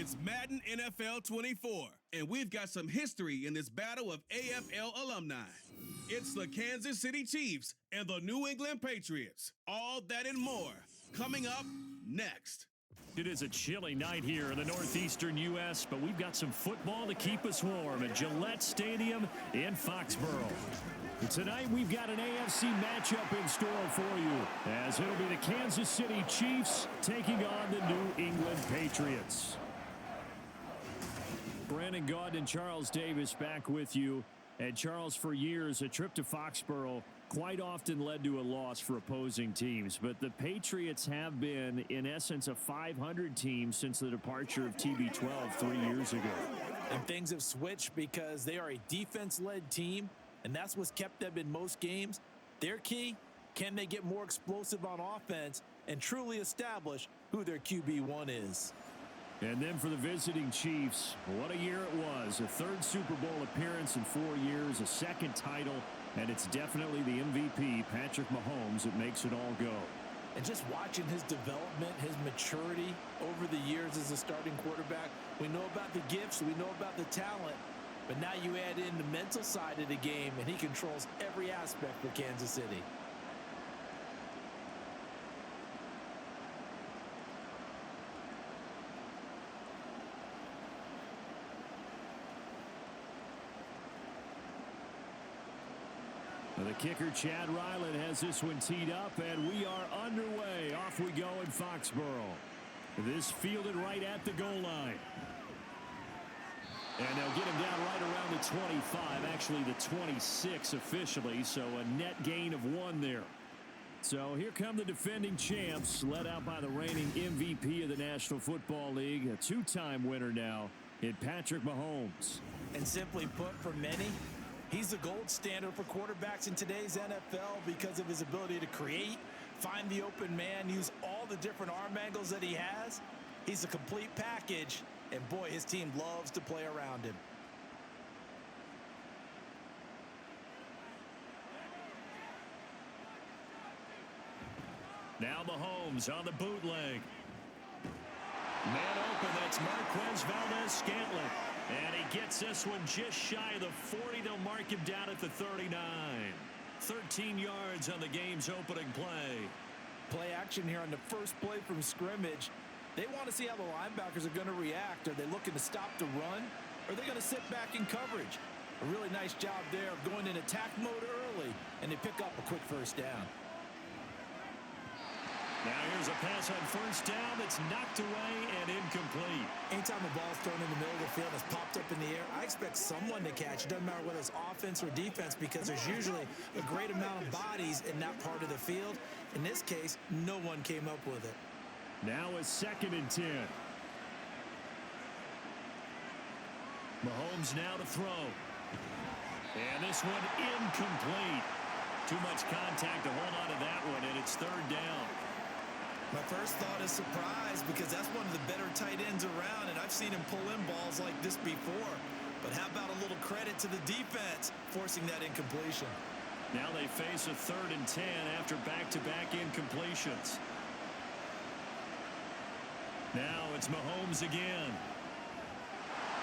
It's Madden NFL 24, and we've got some history in this battle of AFL alumni. It's the Kansas City Chiefs and the New England Patriots. All that and more coming up next. It is a chilly night here in the northeastern U.S., but we've got some football to keep us warm at Gillette Stadium in Foxborough. Tonight, we've got an AFC matchup in store for you, as it'll be the Kansas City Chiefs taking on the New England Patriots. Brandon Gaudin and Charles Davis back with you. And Charles, for years, a trip to Foxborough quite often led to a loss for opposing teams. But the Patriots have been, in essence, a 500 team since the departure of TB12 3 years ago. And things have switched because they are a defense-led team, and that's what's kept them in most games. Their key, can they get more explosive on offense and truly establish who their QB1 is? And then for the visiting Chiefs, what a year it was. A third Super Bowl appearance in 4 years, a second title, and it's definitely the MVP, Patrick Mahomes, that makes it all go. And just watching his development, his maturity over the years as a starting quarterback, we know about the gifts, we know about the talent, but now you add in the mental side of the game, and he controls every aspect for Kansas City. The kicker, Chad Ryland, has this one teed up, and we are underway. Off we go in Foxborough. This fielded right at the goal line. And they'll get him down right around the 25, actually the 26 officially, so a net gain of 1 there. So here come the defending champs, led out by the reigning MVP of the National Football League, a two-time winner now in Patrick Mahomes. And simply put, for many, he's the gold standard for quarterbacks in today's NFL because of his ability to create, find the open man, use all the different arm angles that he has. He's a complete package, and boy, his team loves to play around him. Now Mahomes on the bootleg. Man open, that's Marquez Valdez-Scantling. And he gets this one just shy of the 40. They'll mark him down at the 39. 13 yards on the game's opening play. Play action here on the first play from scrimmage. They want to see how the linebackers are going to react. Are they looking to stop the run? Or are they going to sit back in coverage? A really nice job there of going in attack mode early, and they pick up a quick first down. Now here's a pass on first down that's knocked away and incomplete. Anytime a ball's thrown in the middle of the field and it's popped up in the air, I expect someone to catch. It doesn't matter whether it's offense or defense because there's usually a great amount of bodies in that part of the field. In this case, no one came up with it. Now a 2nd and 10. Mahomes now to throw. And this one incomplete. Too much contact to hold on to that one, and it's 3rd down. My first thought is surprise because that's one of the better tight ends around, and I've seen him pull in balls like this before. But how about a little credit to the defense forcing that incompletion? Now they face a 3rd and 10 after back-to-back incompletions. Now it's Mahomes again.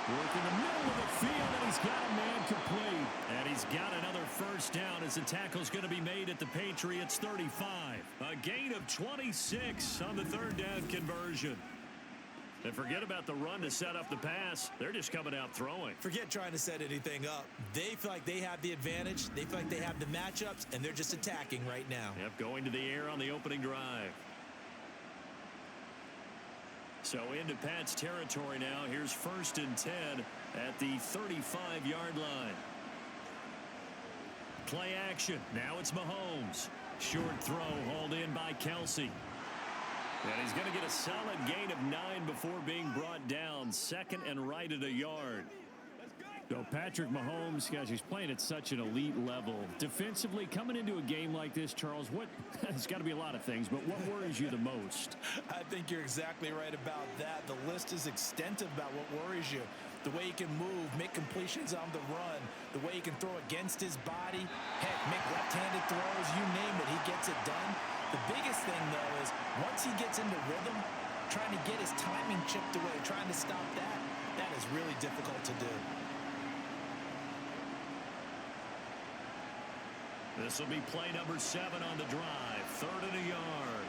Working the middle of the field, and he's got a man complete. And he's got another first down as the tackle's going to be made at the Patriots 35. A gain of 26 on the 3rd down conversion. And forget about the run to set up the pass. They're just coming out throwing. Forget trying to set anything up. They feel like they have the advantage. They feel like they have the matchups, and they're just attacking right now. Yep, going to the air on the opening drive. So into Pat's territory now. Here's 1st and 10 at the 35-yard line. Play action. Now it's Mahomes. Short throw hauled in by Kelsey. And he's going to get a solid gain of 9 before being brought down. 2nd and right at a yard. So Patrick Mahomes, gosh, he's playing at such an elite level. Defensively, coming into a game like this, Charles, it's got to be a lot of things, but what worries you the most? I think you're exactly right about that. The list is extensive about what worries you. The way he can move, make completions on the run, the way he can throw against his body, heck, make left-handed throws, you name it, he gets it done. The biggest thing, though, is once he gets into rhythm, trying to get his timing chipped away, trying to stop that. That is really difficult to do. This will be play number 7 on the drive. 3rd and a yard.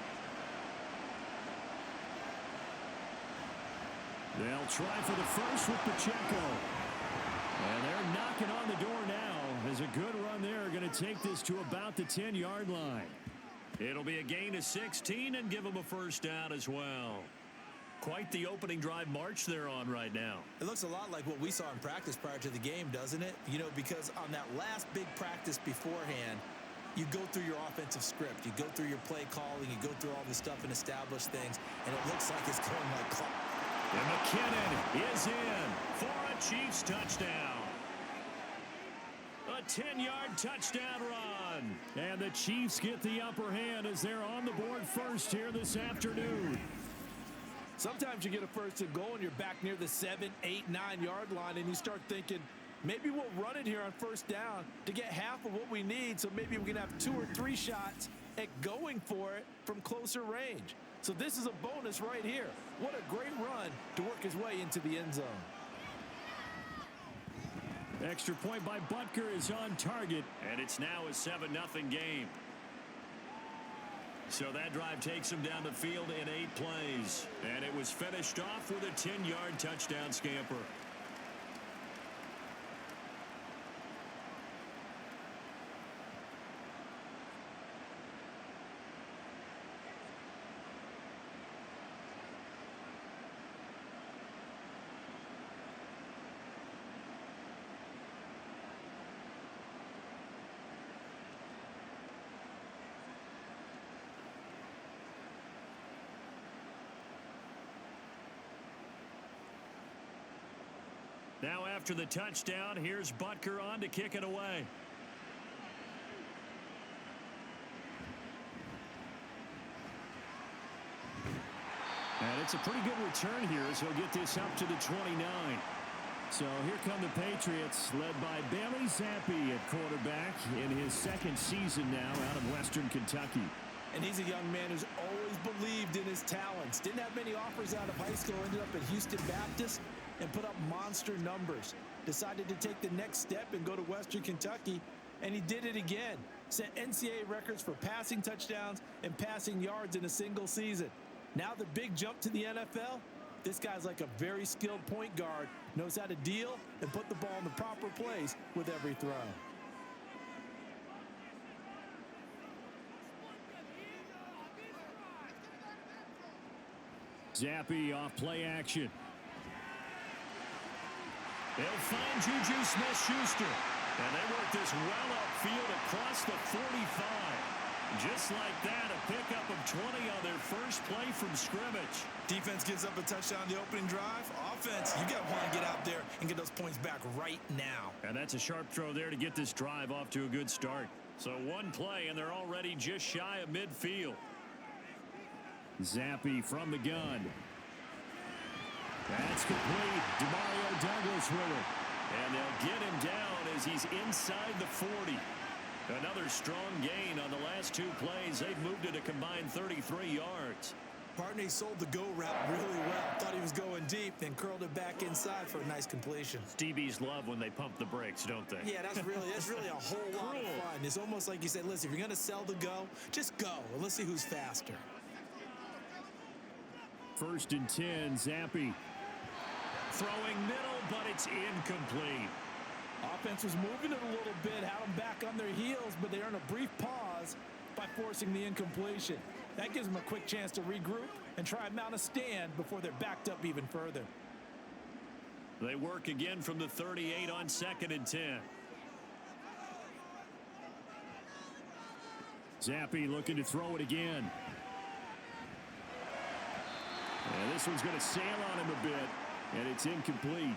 They'll try for the first with Pacheco. And they're knocking on the door now. As a good run there, going to take this to about the 10-yard line. It'll be a gain of 16 and give them a first down as well. Quite the opening drive march they're on right now. It looks a lot like what we saw in practice prior to the game, doesn't it? You know, because on that last big practice beforehand, you go through your offensive script. You go through your play calling. You go through all this stuff and establish things. And it looks like it's going like clock. And McKinnon is in for a Chiefs touchdown. A 10-yard touchdown run. And the Chiefs get the upper hand as they're on the board first here this afternoon. Sometimes you get a first and goal and you're back near the 7, 8, 9-yard line and you start thinking, maybe we'll run it here on first down to get half of what we need, so maybe we can have 2 or 3 shots at going for it from closer range. So this is a bonus right here. What a great run to work his way into the end zone. Extra point by Butker is on target, and it's now a 7-0 game. So that drive takes him down the field in 8 plays. And it was finished off with a 10-yard touchdown scamper. Now after the touchdown, here's Butker on to kick it away. And it's a pretty good return here as he'll get this up to the 29. So here come the Patriots, led by Bailey Zappi at quarterback in his 2nd season now out of Western Kentucky. And he's a young man who's always believed in his talents. Didn't have many offers out of high school, ended up at Houston Baptist and put up monster numbers. Decided to take the next step and go to Western Kentucky, and he did it again. Set NCAA records for passing touchdowns and passing yards in a single season. Now the big jump to the NFL, this guy's like a very skilled point guard, knows how to deal and put the ball in the proper place with every throw. Zappi off play action. They'll find Juju Smith-Schuster. And they work this well upfield across the 45. Just like that, a pickup of 20 on their first play from scrimmage. Defense gives up a touchdown the opening drive. Offense, you got to want to get out there and get those points back right now. And that's a sharp throw there to get this drive off to a good start. So one play, and they're already just shy of midfield. Zappi from the gun. That's complete. DeMario Douglas with it. And they'll get him down as he's inside the 40. Another strong gain on the last 2 plays. They've moved it a combined 33 yards. Partney sold the go route really well. Thought he was going deep, then curled it back inside for a nice completion. DBs love when they pump the brakes, don't they? Yeah, that's really a whole lot of fun. It's almost like you said, listen, if you're going to sell the go, just go. And let's see who's faster. 1st and 10, Zappi. Throwing middle, but it's incomplete. Offense was moving it a little bit, had them back on their heels, but they earned a brief pause by forcing the incompletion. That gives them a quick chance to regroup and try and mount a stand before they're backed up even further. They work again from the 38 on 2nd and 10. Zappi looking to throw it again. And this one's going to sail on him a bit, and it's incomplete.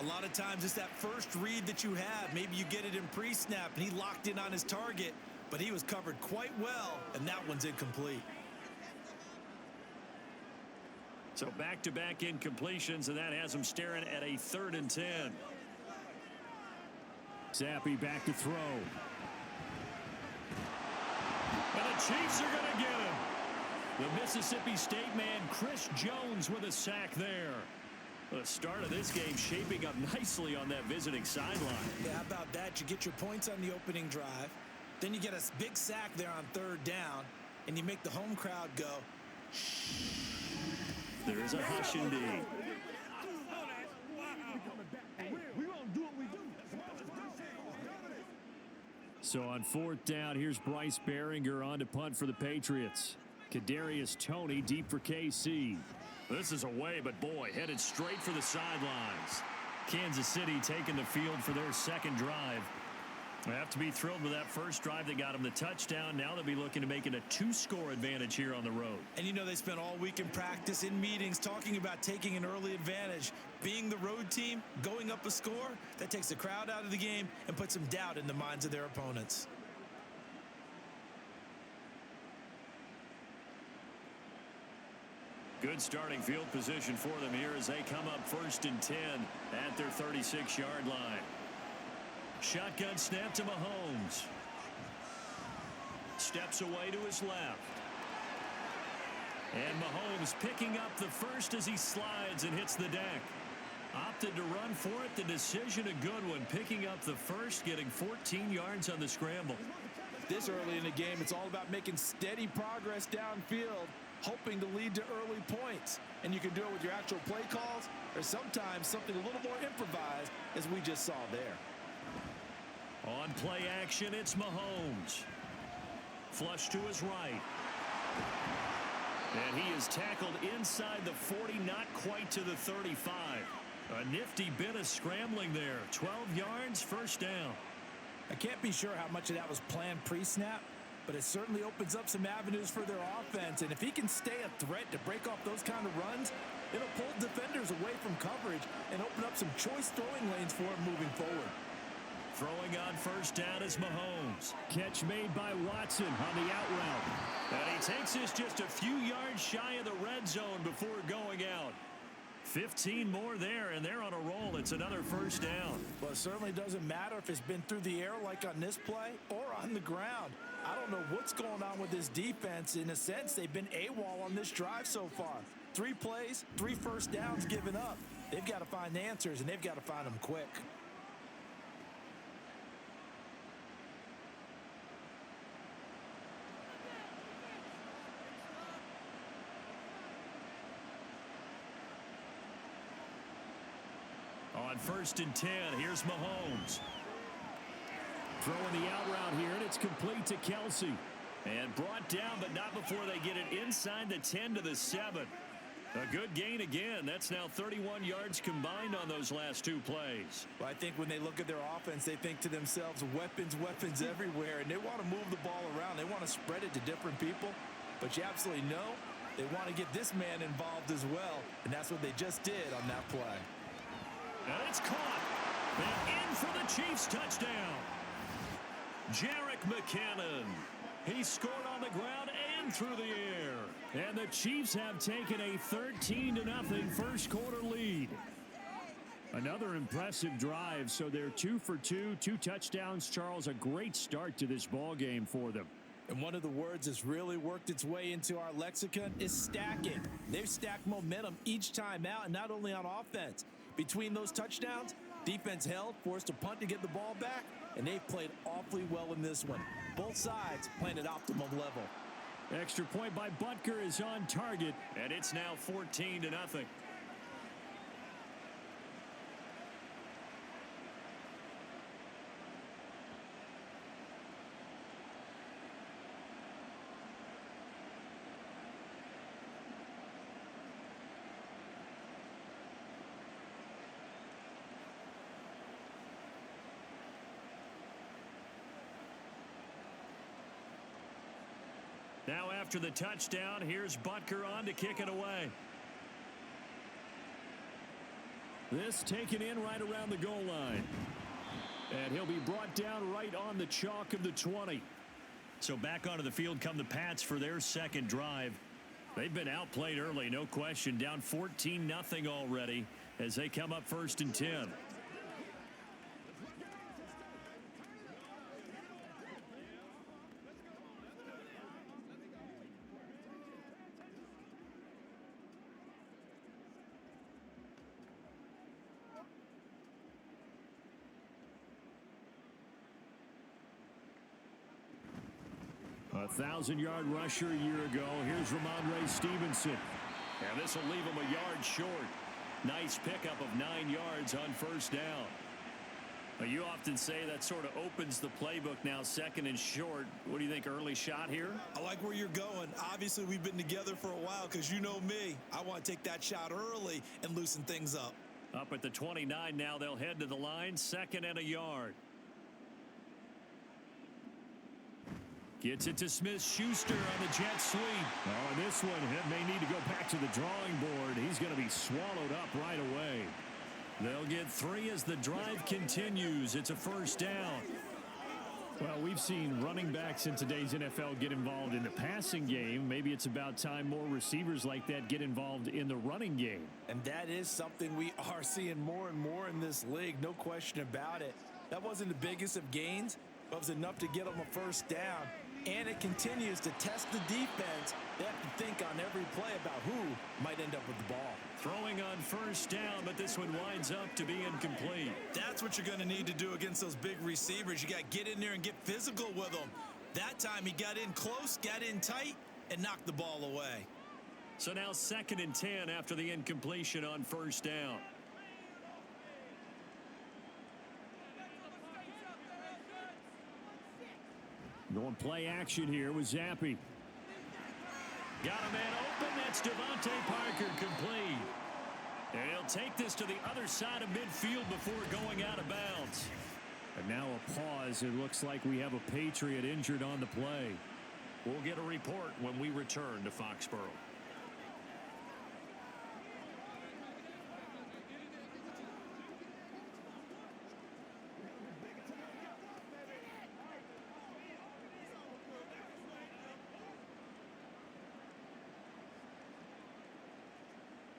A lot of times it's that first read that you have. Maybe you get it in pre-snap, and he locked in on his target, but he was covered quite well, and that one's incomplete. So back-to-back incompletions, and that has him staring at a 3rd and 10. Zappi back to throw. And the Chiefs are going to get him. The Mississippi State man, Chris Jones, with a sack there. The start of this game shaping up nicely on that visiting sideline. Yeah, how about that? You get your points on the opening drive. Then you get a big sack there on third down. And you make the home crowd go, there's a hush indeed. So on fourth down, here's Bryce Behringer on to punt for the Patriots. Kadarius Toney deep for KC. This is away, but boy, headed straight for the sidelines. Kansas City taking the field for their second drive. They have to be thrilled with that first drive that got them the touchdown. Now they'll be looking to make it a 2-score advantage here on the road. And you know they spent all week in practice, in meetings, talking about taking an early advantage. Being the road team, going up a score, that takes the crowd out of the game and puts some doubt in the minds of their opponents. Good starting field position for them here as they come up 1st and 10 at their 36-yard line. Shotgun snap to Mahomes. Steps away to his left. And Mahomes picking up the first as he slides and hits the deck. Opted to run for it. The decision a good one. Picking up the first, getting 14 yards on the scramble. This early in the game, it's all about making steady progress downfield, hoping to lead to early points. And you can do it with your actual play calls or sometimes something a little more improvised, as we just saw there. On play action, it's Mahomes. Flush to his right. And he is tackled inside the 40, not quite to the 35. A nifty bit of scrambling there. 12 yards, first down. I can't be sure how much of that was planned pre-snap, but it certainly opens up some avenues for their offense. And if he can stay a threat to break off those kind of runs, it'll pull defenders away from coverage and open up some choice throwing lanes for him moving forward. Throwing on first down is Mahomes. Catch made by Watson on the out route. And he takes this just a few yards shy of the red zone before going out. 15 more there, and they're on a roll. It's another first down. Well, it certainly doesn't matter if it's been through the air like on this play or on the ground. I don't know what's going on with this defense. In a sense, they've been AWOL on this drive so far. 3 plays, 3 first downs given up. They've got to find answers, and they've got to find them quick. On first and 10, here's Mahomes. Throwing the out route here, and it's complete to Kelsey. And brought down, but not before they get it inside the 10 to the 7. A good gain again. That's now 31 yards combined on those last 2 plays. Well, I think when they look at their offense, they think to themselves, weapons, weapons everywhere. And they want to move the ball around. They want to spread it to different people. But you absolutely know they want to get this man involved as well. And that's what they just did on that play. And it's caught. And in for the Chiefs touchdown. Jerick McKinnon. He scored on the ground and through the air. And the Chiefs have taken a 13-0 first quarter lead. Another impressive drive, so they're 2 for 2, 2 touchdowns. Charles, a great start to this ball game for them. And one of the words that's really worked its way into our lexicon is stacking. They've stacked momentum each time out, and not only on offense. Between those touchdowns, defense held, forced a punt to get the ball back, and they've played awfully well in this one. Both sides playing at optimum level. Extra point by Butker is on target, and it's now 14-0. Now after the touchdown, here's Butker on to kick it away. This taken in right around the goal line. And he'll be brought down right on the chalk of the 20. So back onto the field come the Pats for their second drive. They've been outplayed early, no question. Down 14-0 already as they come up 1st and 10. A 1,000-yard rusher a year ago. Here's Ramondre Stevenson. And this will leave him a yard short. Nice pickup of 9 yards on first down. Well, you often say that sort of opens the playbook now, second and short. What do you think, early shot here? I like where you're going. Obviously, we've been together for a while because you know me. I want to take that shot early and loosen things up. Up at the 29 now, they'll head to the line, second and a yard. Gets it to Smith-Schuster on the jet sweep. Oh, this one may need to go back to the drawing board. He's going to be swallowed up right away. They'll get 3 as the drive continues. It's a first down. Well, we've seen running backs in today's NFL get involved in the passing game. Maybe it's about time more receivers like that get involved in the running game. And that is something we are seeing more and more in this league, no question about it. That wasn't the biggest of gains, but it was enough to get them a first down. And it continues to test the defense. They have to think on every play about who might end up with the ball. Throwing on first down, but this one winds up to be incomplete. That's what you're going to need to do against those big receivers. You got to get in there and get physical with them. That time he got in close, got in tight, and knocked the ball away. So now 2nd and 10 after the incompletion on first down. Going play action here with Zappi. Got a man open. That's Devontae Parker, complete. And he'll take this to the other side of midfield before going out of bounds. And now a pause. It looks like we have a Patriot injured on the play. We'll get a report when we return to Foxborough.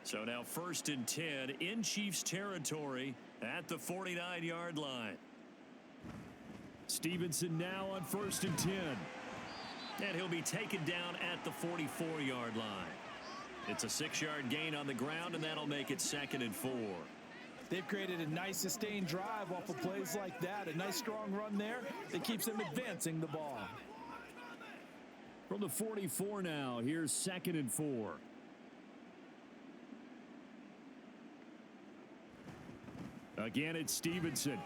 So now 1st and 10 in Chiefs territory at the 49-yard line. Stevenson now on 1st and 10. And he'll be taken down at the 44-yard line. It's a 6-yard gain on the ground, and that'll make it 2nd and 4. They've created a nice sustained drive off of plays like that. A nice strong run there that keeps them advancing the ball. From the 44 now, here's 2nd and 4. Again, it's Stevenson.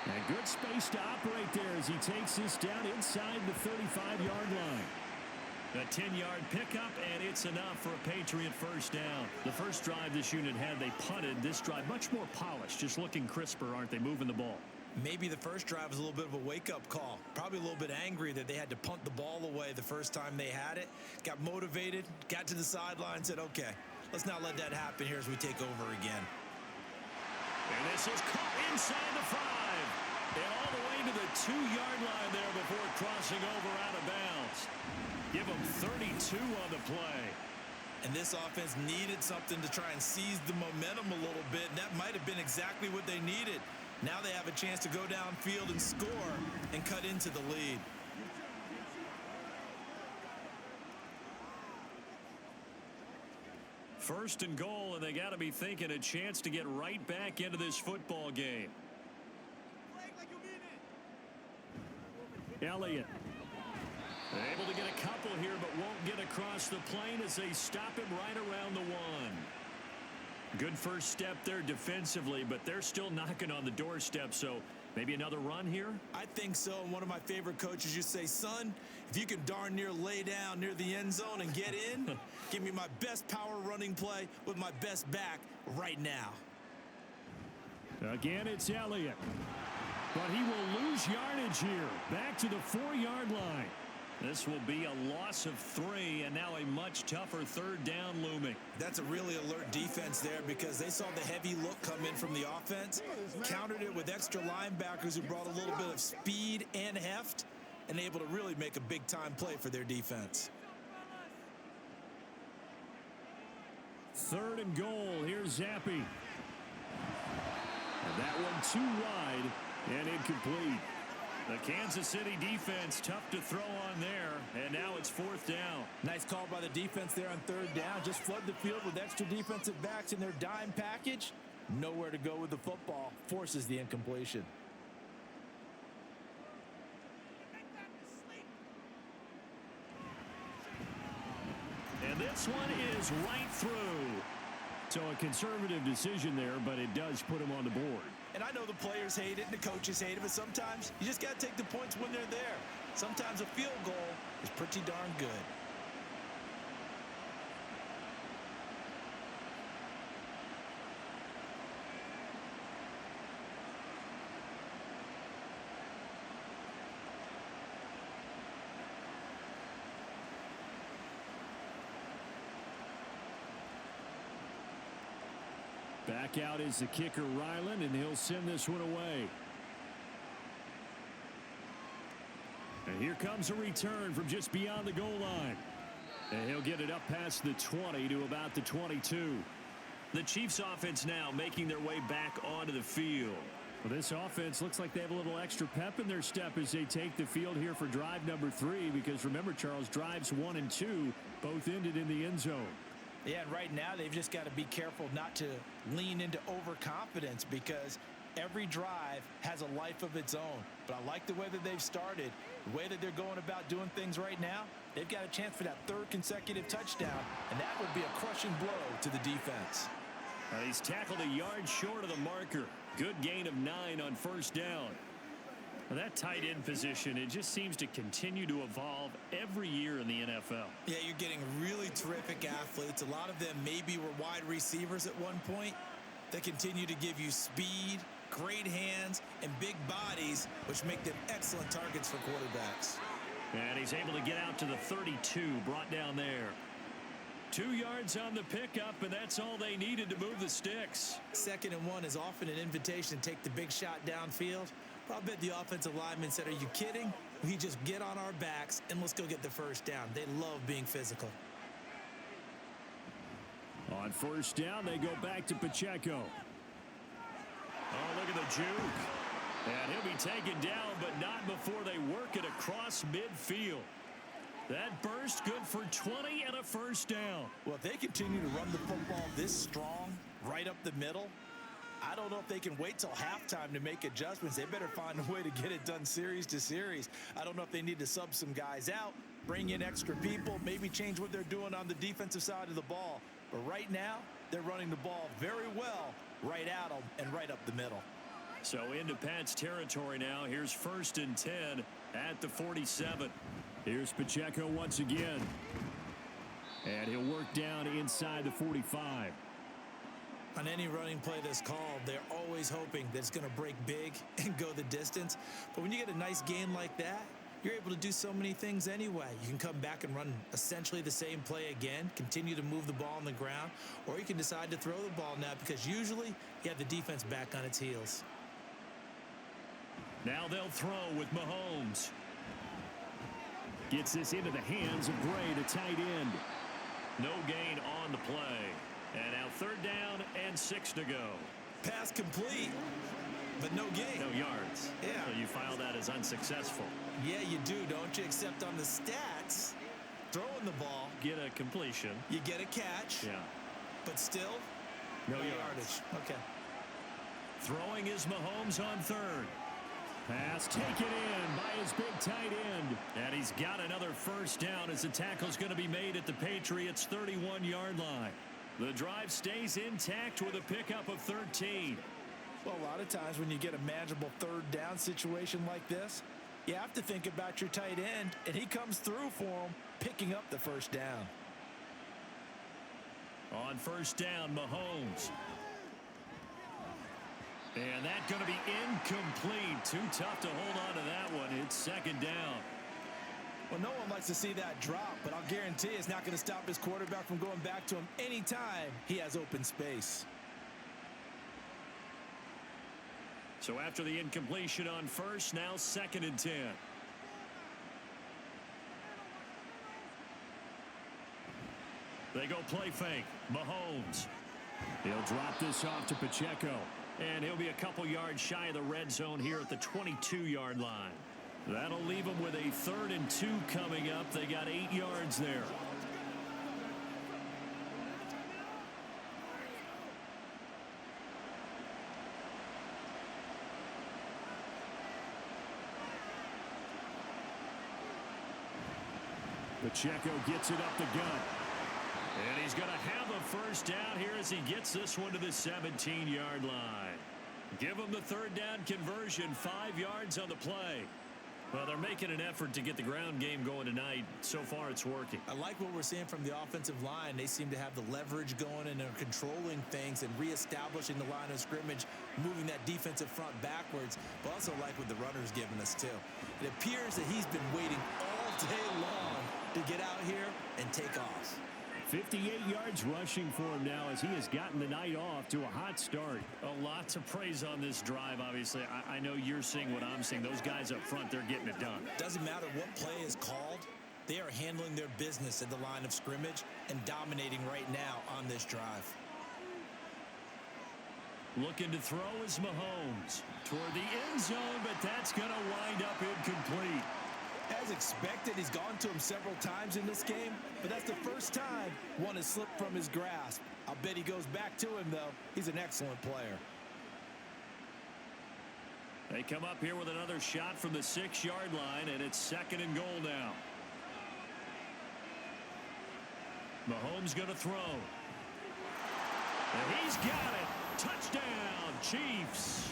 And good space to operate there as he takes this down inside the 35-yard line. A 10-yard pickup, and it's enough for a Patriot first down. The first drive this unit had, they punted. This drive, much more polished, just looking crisper, aren't they, moving the ball? Maybe the first drive was a little bit of a wake-up call. Probably a little bit angry that they had to punt the ball away the first time they had it. Got motivated, got to the sideline, said, okay, let's not let that happen here as we take over again. And this is caught inside the 5. And all the way to the 2-yard line there before crossing over out of bounds. Give them 32 on the play. And this offense needed something to try and seize the momentum a little bit. And that might have been exactly what they needed. Now they have a chance to go downfield and score and cut into the lead. First and goal, and they got to be thinking a chance to get right back into this football game. Elliott. Able to get a couple here, but won't get across the plane as they stop him right around the 1. Good first step there defensively, but they're still knocking on the doorstep, so maybe another run here? I think so. And one of my favorite coaches used to say, son, if you can darn near lay down near the end zone and get in, give me my best power running play with my best back right now. Again, it's Elliott. But he will lose yardage here. Back to the 4-yard line. This will be a loss of 3, and now a much tougher 3rd down looming. That's a really alert defense there because they saw the heavy look come in from the offense, countered it with extra linebackers who brought a little bit of speed and heft, and able to really make a big-time play for their defense. 3rd and goal. Here's Zappi. And that one too wide and incomplete. The Kansas City defense tough to throw on there, and now it's 4th down. Nice call by the defense there on 3rd down. Just flood the field with extra defensive backs in their dime package. Nowhere to go with the football. Forces the incompletion. This one is right through. So a conservative decision there, but it does put him on the board. And I know the players hate it and the coaches hate it, but sometimes you just got to take the points when they're there. Sometimes a field goal is pretty darn good. Back out is the kicker, Ryland, and he'll send this one away. And here comes a return from just beyond the goal line. And he'll get it up past the 20 to about the 22. The Chiefs offense now making their way back onto the field. Well, this offense looks like they have a little extra pep in their step as they take the field here for drive number 3, because remember, Charles, drives 1 and 2 both ended in the end zone. Yeah, and right now they've just got to be careful not to lean into overconfidence, because every drive has a life of its own. But I like the way that they've started, the way that they're going about doing things right now. They've got a chance for that 3rd consecutive touchdown, and that would be a crushing blow to the defense. He's tackled a yard short of the marker. Good gain of 9 on first down. Well, that tight end position, it just seems to continue to evolve every year in the NFL. Yeah, you're getting really terrific athletes. A lot of them maybe were wide receivers at one point. They continue to give you speed, great hands, and big bodies, which make them excellent targets for quarterbacks. And he's able to get out to the 32, brought down there. 2 yards on the pickup, and that's all they needed to move the sticks. 2nd and 1 is often an invitation to take the big shot downfield. But I bet the offensive lineman said, "Are you kidding? We just get on our backs and let's go get the first down." They love being physical. On first down, they go back to Pacheco. Oh, look at the juke. And he'll be taken down, but not before they work it across midfield. That burst good for 20 and a first down. Well, if they continue to run the football this strong, right up the middle, I don't know if they can wait till halftime to make adjustments. They better find a way to get it done series to series. I don't know if they need to sub some guys out, bring in extra people, maybe change what they're doing on the defensive side of the ball. But right now, they're running the ball very well right at them and right up the middle. So into Pat's territory now. Here's 1st and 10 at the 47. Here's Pacheco once again. And he'll work down inside the 45. On any running play that's called, they're always hoping that it's going to break big and go the distance. But when you get a nice gain like that, you're able to do so many things anyway. You can come back and run essentially the same play again, continue to move the ball on the ground, or you can decide to throw the ball now, because usually you have the defense back on its heels. Now they'll throw with Mahomes. Gets this into the hands of Gray, the tight end. No gain on the play. And now 3rd down and 6 to go. Pass complete, but no gain. No yards. Yeah. So you file that as unsuccessful. Yeah, you do, don't you? Except on the stats, throwing the ball, Get a completion. you get a catch, Yeah. but still, No no yards. yardage. Okay. Throwing is Mahomes on 3rd. Pass taken in by his big tight end. And he's got another first down as the tackle's going to be made at the Patriots' 31-yard line. The drive stays intact with a pickup of 13. Well, a lot of times when you get a manageable 3rd down situation like this, you have to think about your tight end, and he comes through for him, picking up the first down. On first down, Mahomes. And that's going to be incomplete. Too tough to hold on to that one. It's 2nd down. Well, no one likes to see that drop, but I'll guarantee it's not going to stop his quarterback from going back to him anytime he has open space. So after the incompletion on first, now 2nd and 10. They go play fake. Mahomes. He'll drop this off to Pacheco. And he'll be a couple yards shy of the red zone here at the 22-yard line. That'll leave them with a 3rd and 2 coming up. They got 8 yards there. Pacheco gets it up the gut. And he's going to have a first down here as he gets this one to the 17-yard line. Give him the third down conversion, 5 yards on the play. Well, they're making an effort to get the ground game going tonight. So far, it's working. I like what we're seeing from the offensive line. They seem to have the leverage going and are controlling things and reestablishing the line of scrimmage, moving that defensive front backwards, but also like what the runner's giving us, too. It appears that he's been waiting all day long to get out here and take off. 58 yards rushing for him now as he has gotten the night off to a hot start. A lot to praise on this drive, obviously. I know you're seeing what I'm seeing. Those guys up front, they're getting it done. Doesn't matter what play is called. They are handling their business at the line of scrimmage and dominating right now on this drive. Looking to throw is Mahomes toward the end zone, but that's going to wind up incomplete. As expected, he's gone to him several times in this game, but that's the first time one has slipped from his grasp. I'll bet he goes back to him, though. He's an excellent player. They come up here with another shot from the 6-yard line, and it's 2nd and goal now. Mahomes going to throw. And he's got it. Touchdown, Chiefs.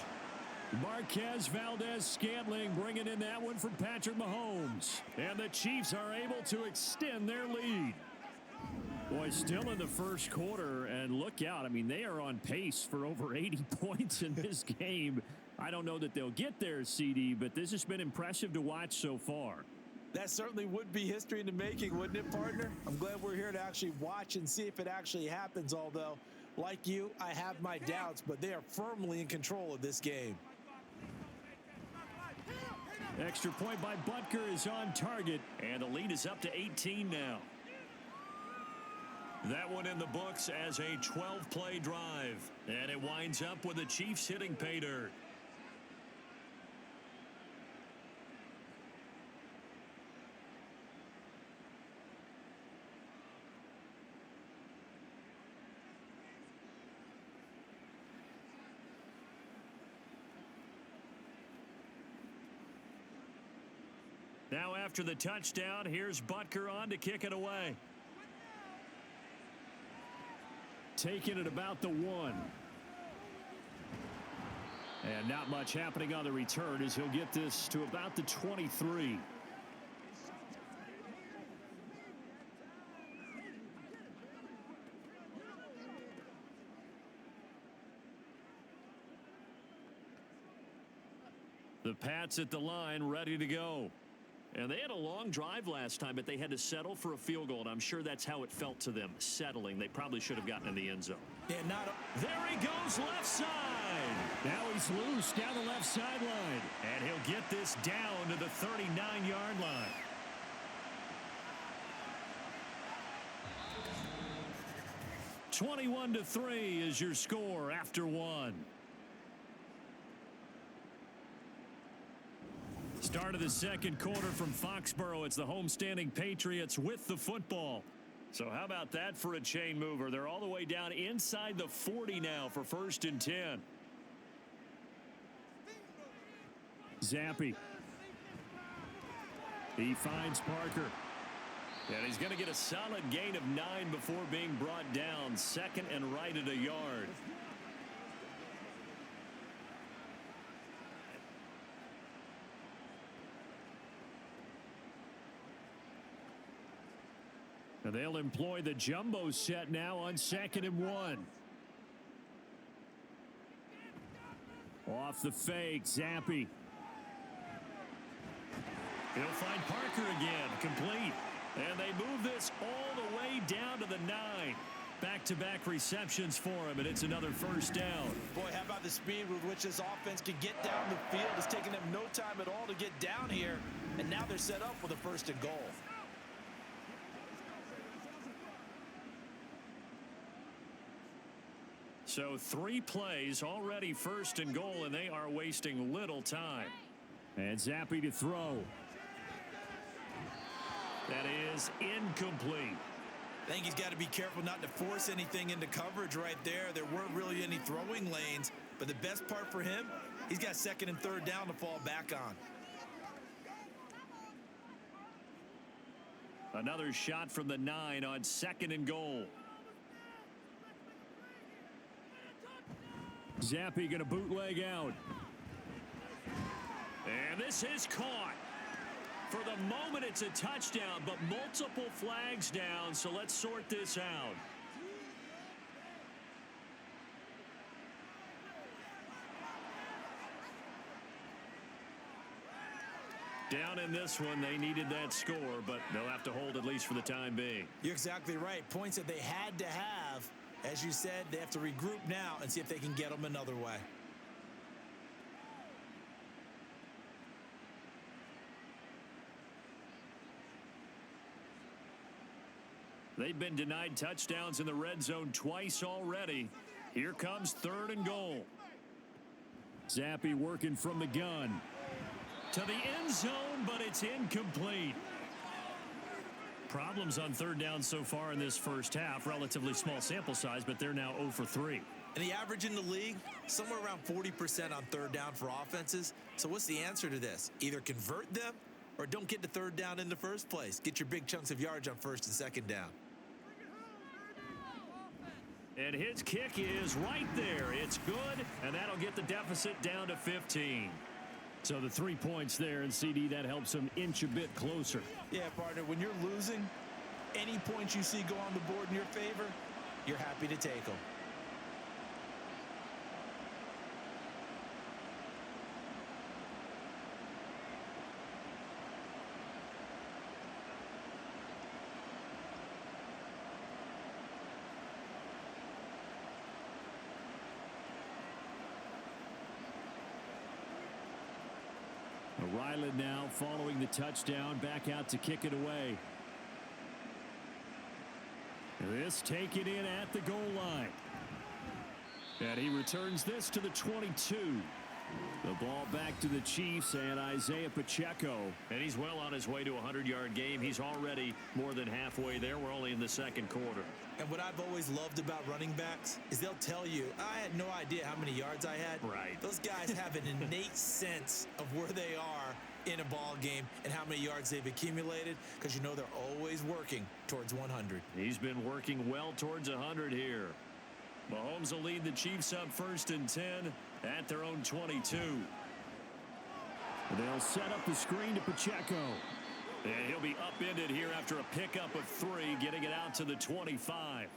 Marquez Valdez-Scantling bringing in that one for Patrick Mahomes. And the Chiefs are able to extend their lead. Boy, still in the first quarter, and look out. I mean, they are on pace for over 80 points in this game. I don't know that they'll get there, CD, but this has been impressive to watch so far. That certainly would be history in the making, wouldn't it, partner? I'm glad we're here to actually watch and see if it actually happens, although, like you, I have my doubts, but they are firmly in control of this game. Extra point by Butker is on target, and the lead is up to 18 now. That one in the books as a 12-play drive, and it winds up with the Chiefs hitting pay dirt. Now after the touchdown, here's Butker on to kick it away. Taking it about the 1. And not much happening on the return as he'll get this to about the 23. The Pats at the line, ready to go. And they had a long drive last time, but they had to settle for a field goal, and I'm sure that's how it felt to them, settling. They probably should have gotten in the end zone. Yeah, there he goes, left side. Now he's loose down the left sideline, and he'll get this down to the 39-yard line. (21-3) is your score after 1. Start of the second quarter from Foxborough. It's the homestanding Patriots with the football. So how about that for a chain mover? They're all the way down inside the 40 now for 1st and 10. Zappi. He finds Parker. And he's going to get a solid gain of 9 before being brought down. 2nd and right at a yard. And they'll employ the jumbo set now on 2nd and 1. Off the fake, Zappi. He'll find Parker again, complete. And they move this all the way down to the 9. Back-to-back receptions for him, and it's another 1st down. Boy, how about the speed with which this offense can get down the field? It's taking them no time at all to get down here, and now they're set up with a 1st and goal. So 3 plays, already 1st and goal, and they are wasting little time. And Zappi to throw. That is incomplete. I think he's got to be careful not to force anything into coverage right there. There weren't really any throwing lanes, but the best part for him, he's got 2nd and 3rd down to fall back on. Another shot from the 9 on 2nd and goal. Zappi going to bootleg out. And this is caught. For the moment, it's a touchdown, but multiple flags down, so let's sort this out. Down in this one, they needed that score, but they'll have to hold at least for the time being. You're exactly right. Points that they had to have. As you said, they have to regroup now and see if they can get them another way. They've been denied touchdowns in the red zone twice already. Here comes 3rd and goal. Zappi working from the gun. To the end zone, but it's incomplete. Problems on 3rd down so far in this first half. Relatively small sample size, but they're now 0 for 3. And the average in the league, somewhere around 40% on 3rd down for offenses. So what's the answer to this? Either convert them or don't get to 3rd down in the first place. Get your big chunks of yards on 1st and 2nd down. And his kick is right there. It's good, and that'll get the deficit down to 15. So the 3 points there, and CD, that helps them inch a bit closer. Yeah, partner, when you're losing, any points you see go on the board in your favor, you're happy to take them. Ryland now following the touchdown, back out to kick it away. This taken in at the goal line. And he returns this to the 22. The ball back to the Chiefs and Isaiah Pacheco. And he's well on his way to a 100-yard game. He's already more than halfway there. We're only in the 2nd quarter. And what I've always loved about running backs is they'll tell you, I had no idea how many yards I had. Right. Those guys have an innate sense of where they are in a ball game and how many yards they've accumulated, because you know they're always working towards 100. He's been working well towards 100 here. Mahomes will lead the Chiefs up 1st and 10 at their own 22. They'll set up the screen to Pacheco. And he'll be upended here after a pickup of 3, getting it out to the 25.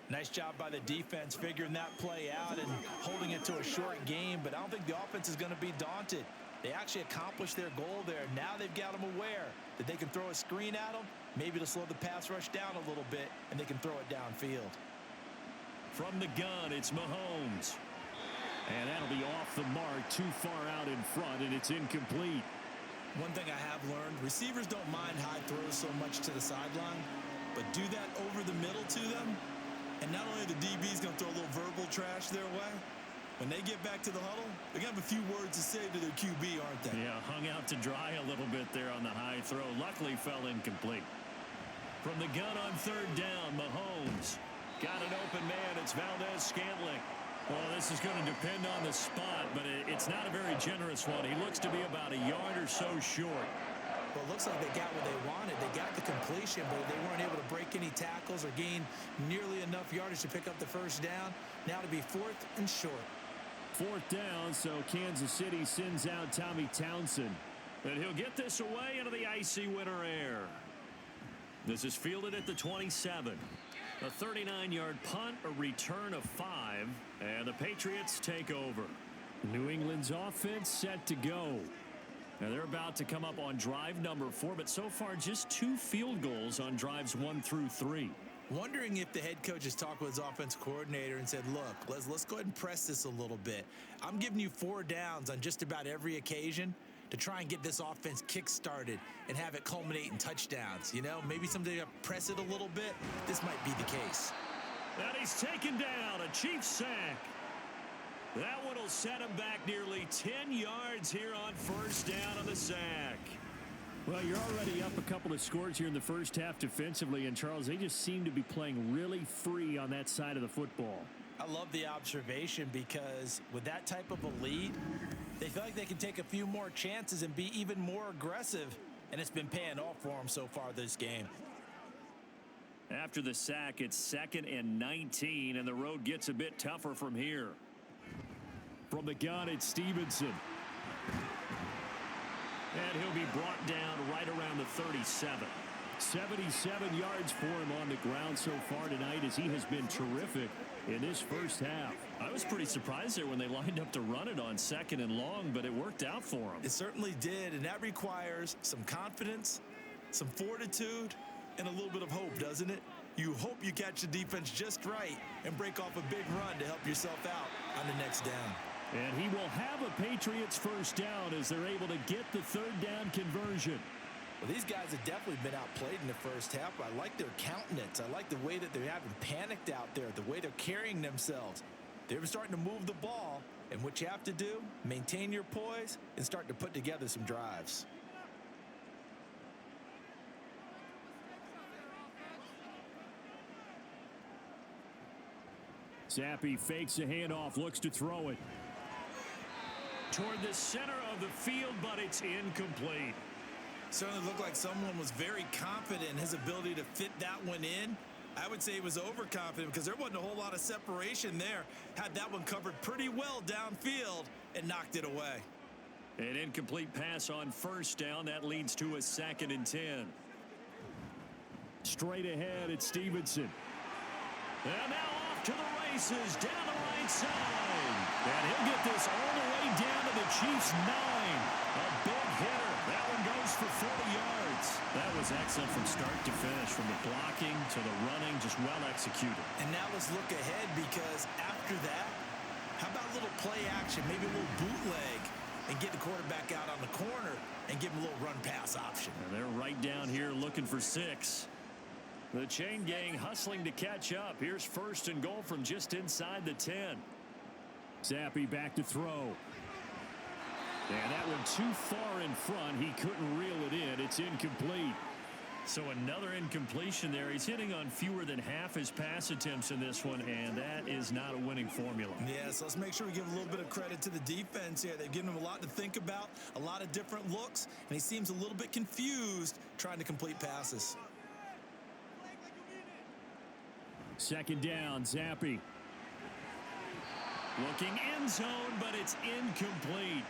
Nice job by the defense figuring that play out and holding it to a short game, but I don't think the offense is going to be daunted. They actually accomplished their goal there. Now they've got them aware that they can throw a screen at them, maybe to slow the pass rush down a little bit, and they can throw it downfield. From the gun, it's Mahomes. And that'll be off the mark, too far out in front, and it's incomplete. One thing I have learned, receivers don't mind high throws so much to the sideline, but do that over the middle to them, and not only are the DBs going to throw a little verbal trash their way, when they get back to the huddle, they're going to have a few words to say to their QB, aren't they? Yeah, hung out to dry a little bit there on the high throw. Luckily fell incomplete. From the gun on 3rd down, Mahomes. Got an open man. It's Valdez-Scantling. Well, this is going to depend on the spot, but it's not a very generous one. He looks to be about a yard or so short. Well, it looks like they got what they wanted. They got the completion, but they weren't able to break any tackles or gain nearly enough yardage to pick up the 1st down. Now to be 4th and short. 4th down, so Kansas City sends out Tommy Townsend. And he'll get this away into the icy winter air. This is fielded at the 27. A 39-yard punt, a return of 5, and the Patriots take over. New England's offense set to go. Now they're about to come up on drive number 4, but so far just 2 field goals on drives 1 through 3. Wondering if the head coach has talked with his offense coordinator and said, look, let's go ahead and press this a little bit. I'm giving you 4 downs on just about every occasion to try and get this offense kick-started and have it culminate in touchdowns. You know, maybe someday to press it a little bit. This might be the case. And he's taken down, a Chiefs sack. That one will set him back nearly 10 yards here on 1st down on the sack. Well, you're already up a couple of scores here in the first half defensively, and Charles, they just seem to be playing really free on that side of the football. I love the observation because with that type of a lead, they feel like they can take a few more chances and be even more aggressive and it's been paying off for him so far this game. After the sack, it's 2nd and 19, and the road gets a bit tougher from here. From the gun, it's Stevenson. And he'll be brought down right around the 37. 77 yards for him on the ground so far tonight, as he has been terrific in this first half. I was pretty surprised there when they lined up to run it on 2nd and long, but it worked out for him. It certainly did, and that requires some confidence, some fortitude, and a little bit of hope, doesn't it? You hope you catch the defense just right and break off a big run to help yourself out on the next down. And he will have a Patriots first down as they're able to get the 3rd down conversion. Well, these guys have definitely been outplayed in the first half. I like their countenance. I like the way that they haven't panicked out there, the way they're carrying themselves. They're starting to move the ball, and what you have to do, maintain your poise and start to put together some drives. Zappi fakes a handoff, looks to throw it Toward the center of the field, but it's incomplete. Certainly looked like someone was very confident in his ability to fit that one in. I would say he was overconfident because there wasn't a whole lot of separation there. Had that one covered pretty well downfield and knocked it away. An incomplete pass on first down. That leads to a 2nd and 10. Straight ahead, it's Stevenson. And now off to the races down the right side. And he'll get this all the way down to the Chiefs' 9. A big hitter. That one goes for 40 yards. That was excellent from start to finish, from the blocking to the running, just well executed. And now let's look ahead, because after that, how about a little play action, maybe a little bootleg, and get the quarterback out on the corner and give him a little run-pass option. And they're right down here looking for 6. The chain gang hustling to catch up. Here's 1st and goal from just inside the 10. Zappi back to throw. And that one too far in front. He couldn't reel it in. It's incomplete. So another incompletion there. He's hitting on fewer than half his pass attempts in this one, and that is not a winning formula. Yeah, so let's make sure we give a little bit of credit to the defense here. They've given him a lot to think about, a lot of different looks, and he seems a little bit confused trying to complete passes. 2nd down, Zappi. Looking end zone, but it's incomplete.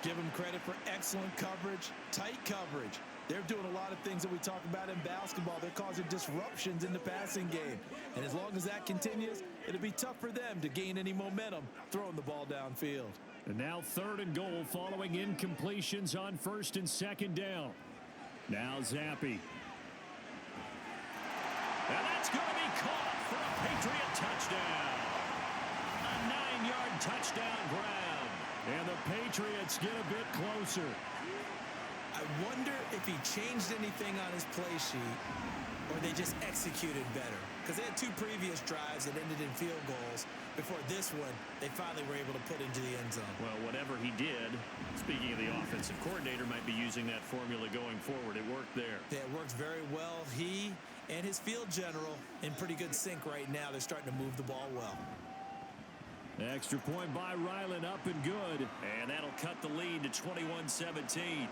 Give him credit for excellent coverage, tight coverage. They're doing a lot of things that we talk about in basketball. They're causing disruptions in the passing game. And as long as that continues, it'll be tough for them to gain any momentum throwing the ball downfield. And now 3rd and goal following incompletions on 1st and 2nd down. Now Zappi. And that's going to be caught for a Patriot touchdown. A 9-yard touchdown grab. And the Patriots get a bit closer. I wonder if he changed anything on his play sheet or they just executed better. Because they had 2 previous drives that ended in field goals. Before this one, they finally were able to put into the end zone. Well, whatever he did, speaking of the offensive coordinator, might be using that formula going forward. It worked there. Yeah, it works very well. He and his field general in pretty good sync right now. They're starting to move the ball well. Extra point by Ryland, up and good. And that'll cut the lead to 21-17.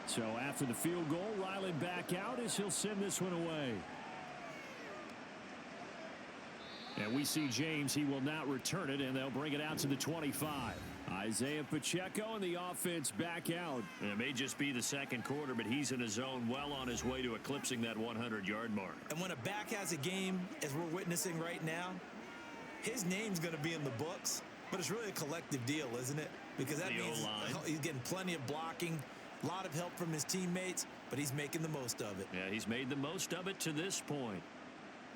So after the field goal, Ryland back out as he'll send this one away. And we see James. He will not return it, and they'll bring it out to the 25. Isaiah Pacheco and the offense back out. It may just be the second quarter, but he's in his zone, well on his way to eclipsing that 100-yard mark. And when a back has a game, as we're witnessing right now, his name's going to be in the books, but it's really a collective deal, isn't it? Because that means he's getting plenty of blocking, a lot of help from his teammates, but he's making the most of it. Yeah, he's made the most of it to this point.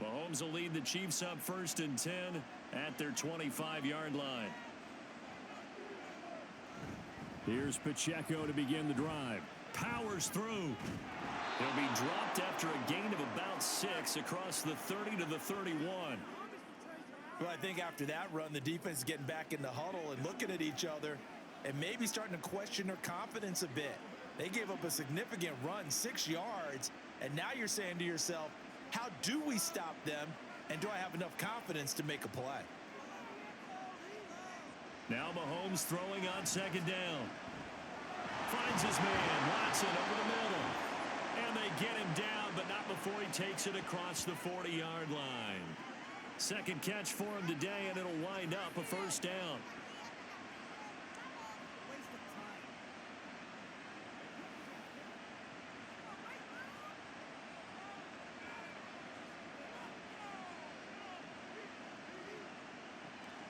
Mahomes will lead the Chiefs up 1st and 10 at their 25-yard line. Here's Pacheco to begin the drive. Powers through. He'll be dropped after a gain of about 6 across the 30 to the 31. Well, I think after that run, the defense is getting back in the huddle and looking at each other and maybe starting to question their confidence a bit. They gave up a significant run, 6 yards, and now you're saying to yourself, how do we stop them, and do I have enough confidence to make a play? Now Mahomes throwing on second down. Finds his man, Watson, over the middle. And they get him down, but not before he takes it across the 40-yard line. Second catch for him today, and it'll wind up a first down.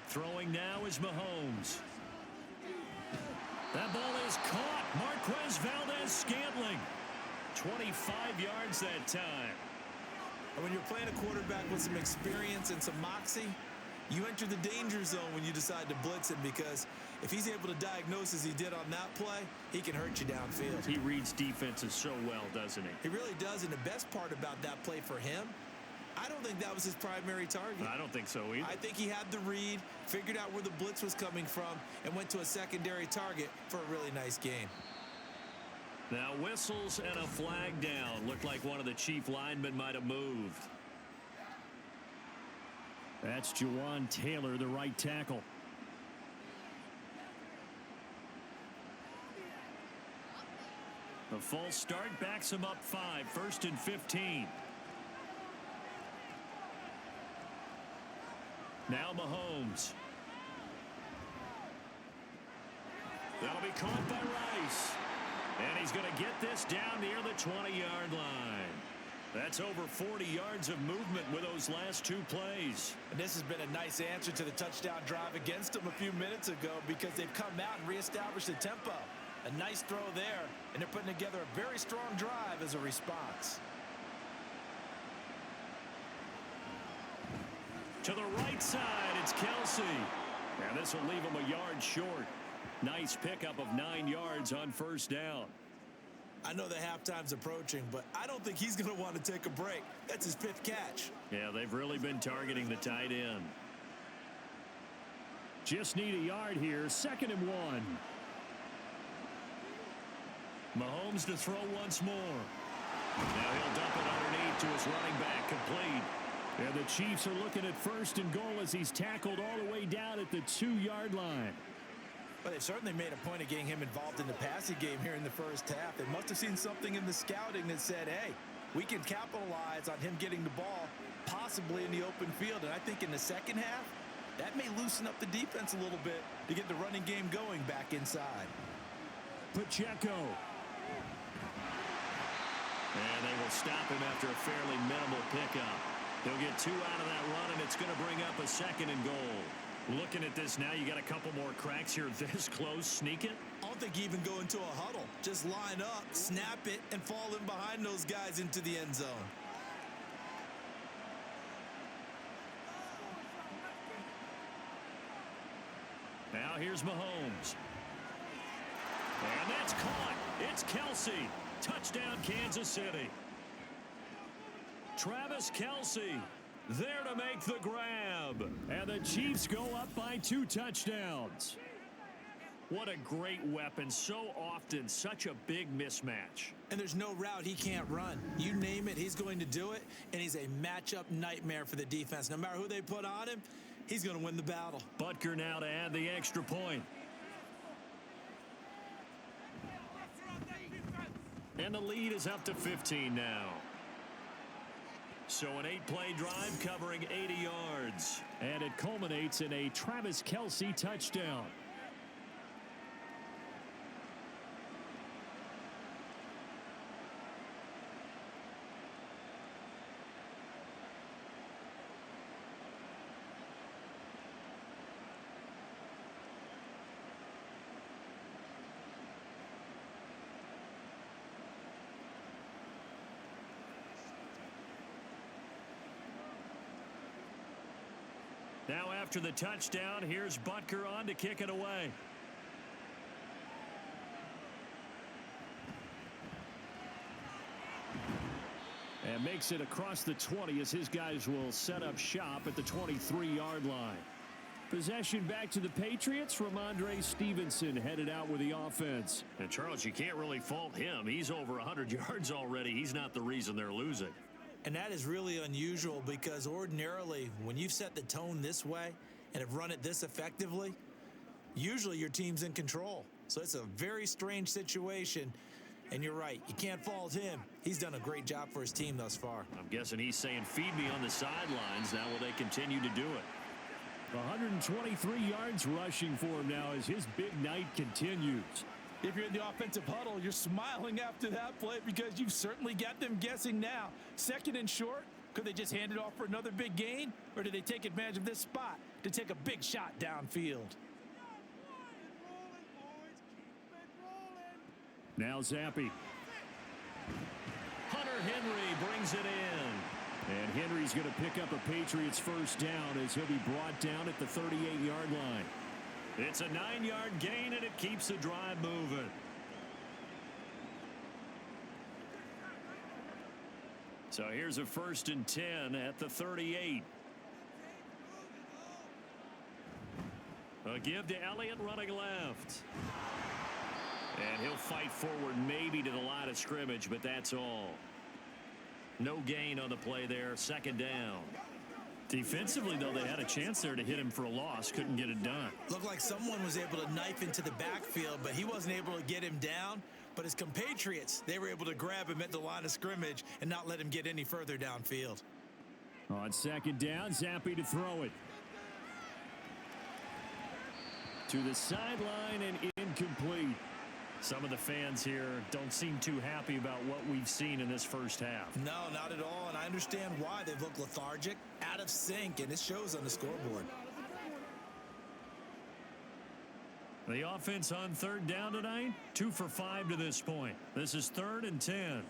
Throwing now is Mahomes. That ball is caught. Marquez Valdez-Scantling. 25 yards that time. And when you're playing a quarterback with some experience and some moxie, you enter the danger zone when you decide to blitz him, because if he's able to diagnose as he did on that play, he can hurt you downfield. He reads defenses so well, doesn't he? He really does, and the best part about that play for him, I don't think that was his primary target. I don't think so either. I think he had the read, figured out where the blitz was coming from, and went to a secondary target for a really nice game. Now whistles and a flag down. Looked like one of the chief linemen might have moved. That's Jawan Taylor, the right tackle. The false start backs him up 5, 1st and 15. Now Mahomes. That'll be caught by Rice. And he's going to get this down near the 20-yard line. That's over 40 yards of movement with those last 2 plays. And this has been a nice answer to the touchdown drive against them a few minutes ago, because they've come out and reestablished the tempo. A nice throw there, and they're putting together a very strong drive as a response. To the right side, it's Kelsey. And this will leave him a yard short. Nice pickup of 9 yards on first down. I know the halftime's approaching, but I don't think he's going to want to take a break. That's his 5th catch. Yeah, they've really been targeting the tight end. Just need a yard here, 2nd and 1. Mahomes to throw once more. Now he'll dump it underneath to his running back, complete. And the Chiefs are looking at 1st and goal as he's tackled all the way down at the 2-yard line. Well, they certainly made a point of getting him involved in the passing game here in the first half. They must have seen something in the scouting that said, hey, we can capitalize on him getting the ball possibly in the open field. And I think in the second half, that may loosen up the defense a little bit to get the running game going back inside. Pacheco. And they will stop him after a fairly minimal pickup. He'll get 2 out of that run, and it's going to bring up a 2nd and goal. Looking at this now, you got a couple more cracks here this close. Sneak it. I don't think you even go into a huddle. Just line up, snap it, and fall in behind those guys into the end zone. Now here's Mahomes. And that's caught. It's Kelsey. Touchdown, Kansas City. Travis Kelsey there to make the grab. And the Chiefs go up by 2 touchdowns. What a great weapon. So often, such a big mismatch. And there's no route he can't run. You name it, he's going to do it. And he's a matchup nightmare for the defense. No matter who they put on him, he's going to win the battle. Butker now to add the extra point. And the lead is up to 15 now. So an 8-play drive covering 80 yards. And it culminates in a Travis Kelsey touchdown. Now after the touchdown, here's Butker on to kick it away. makes it across the 20 as his guys will set up shop at the 23-yard line. Possession back to the Patriots. Ramondre Stevenson headed out with the offense. And Charles, you can't really fault him. He's over 100 yards already. He's not the reason they're losing. And that is really unusual because ordinarily when you've set the tone this way and have run it this effectively, usually your team's in control. So it's a very strange situation. And you're right, you can't fault him. He's done a great job for his team thus far. I'm guessing he's saying, feed me on the sidelines. Now will they continue to do it? 123 yards rushing for him now as his big night continues. If you're in the offensive huddle, you're smiling after that play because you've certainly got them guessing now. Second and short, could they just hand it off for another big gain? Or do they take advantage of this spot to take a big shot downfield? Now Zappi. Hunter Henry brings it in. And Henry's going to pick up a Patriots first down as he'll be brought down at the 38-yard line. It's a 9-yard gain, and it keeps the drive moving. So here's a 1st and 10 at the 38. A give to Elliott running left. And he'll fight forward maybe to the line of scrimmage, but that's all. No gain on the play there. 2nd down. Defensively, though, they had a chance there to hit him for a loss. Couldn't get it done. Looked like someone was able to knife into the backfield, but he wasn't able to get him down. But his compatriots, they were able to grab him at the line of scrimmage and not let him get any further downfield. On 2nd down, Zappi to throw it. To the sideline and incomplete. Some of the fans here don't seem too happy about what we've seen in this first half. No, not at all, and I understand why. They've looked lethargic, out of sync, and it shows on the scoreboard. The offense on 3rd down tonight, 2 for 5 to this point. This is 3rd and 10.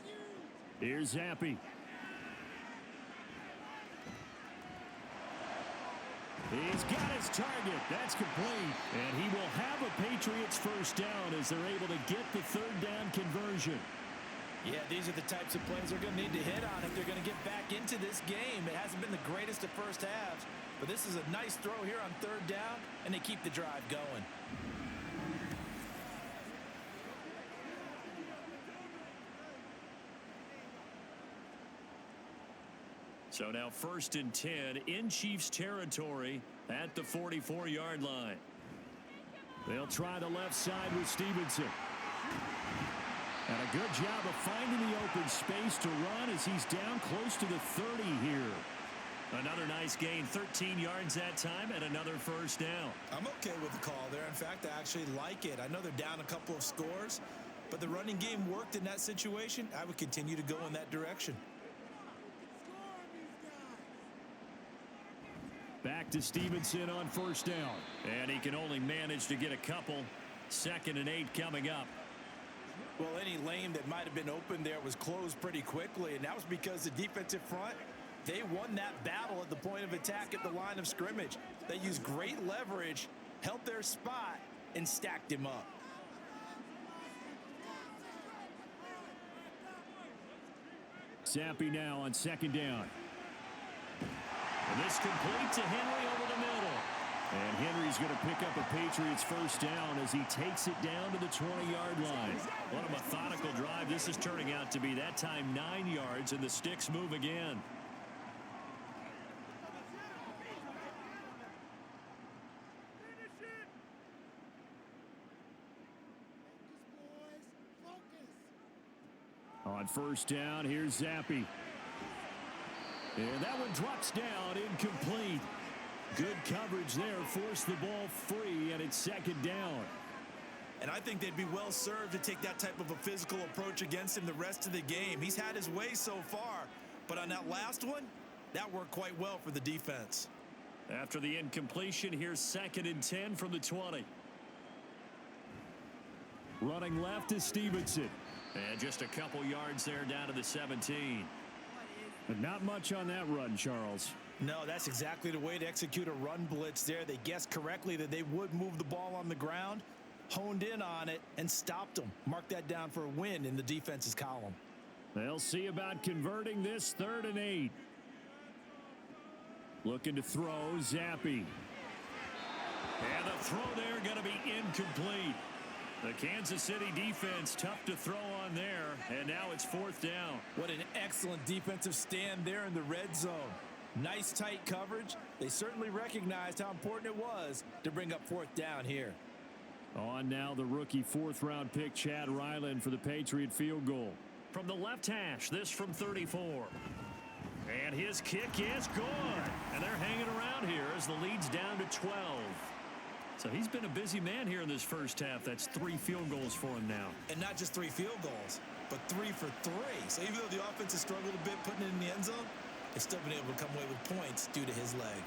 Here's Zappi. He's got his target. That's complete. And he will have a Patriots first down as they're able to get the 3rd down conversion. Yeah, these are the types of plays they're going to need to hit on if they're going to get back into this game. It hasn't been the greatest of first halves, but this is a nice throw here on 3rd down, and they keep the drive going. So now 1st and 10 in Chiefs territory at the 44-yard line. They'll try the left side with Stevenson. And a good job of finding the open space to run as he's down close to the 30 here. Another nice gain, 13 yards that time, and another first down. I'm okay with the call there. In fact, I actually like it. I know they're down a couple of scores, but the running game worked in that situation. I would continue to go in that direction. Back to Stevenson on 1st down. And he can only manage to get a couple. 2nd and 8 coming up. Well, any lane that might have been open there was closed pretty quickly, and that was because the defensive front, they won that battle at the point of attack at the line of scrimmage. They used great leverage, held their spot, and stacked him up. Zappi now on 2nd down. And this complete to Henry over the middle. And Henry's going to pick up a Patriots first down as he takes it down to the 20-yard line. What a methodical drive this is turning out to be. That time 9 yards, and the sticks move again. On 1st down, here's Zappi. And that one drops down, incomplete. Good coverage there, forced the ball free, and it's 2nd down. And I think they'd be well served to take that type of a physical approach against him the rest of the game. He's had his way so far, but on that last one, that worked quite well for the defense. After the incompletion, here's 2nd and 10 from the 20. Running left is Stevenson. And just a couple yards there down to the 17. But not much on that run, Charles. No, that's exactly the way to execute a run blitz there. They guessed correctly that they would move the ball on the ground, honed in on it, and stopped them. Mark that down for a win in the defense's column. They'll see about converting this 3rd and 8. Looking to throw, Zappi. And the throw there going to be incomplete. The Kansas City defense tough to throw on there, and now it's 4th down. What an excellent defensive stand there in the red zone. Nice tight coverage. They certainly recognized how important it was to bring up 4th down here. On now the rookie 4th-round pick Chad Ryland for the Patriot field goal. From the left hash, this from 34. And his kick is good. And they're hanging around here as the lead's down to 12. So he's been a busy man here in this first half. That's 3 field goals for him now. And not just 3 field goals, but 3 for 3. So even though the offense has struggled a bit putting it in the end zone, they've still been able to come away with points due to his leg.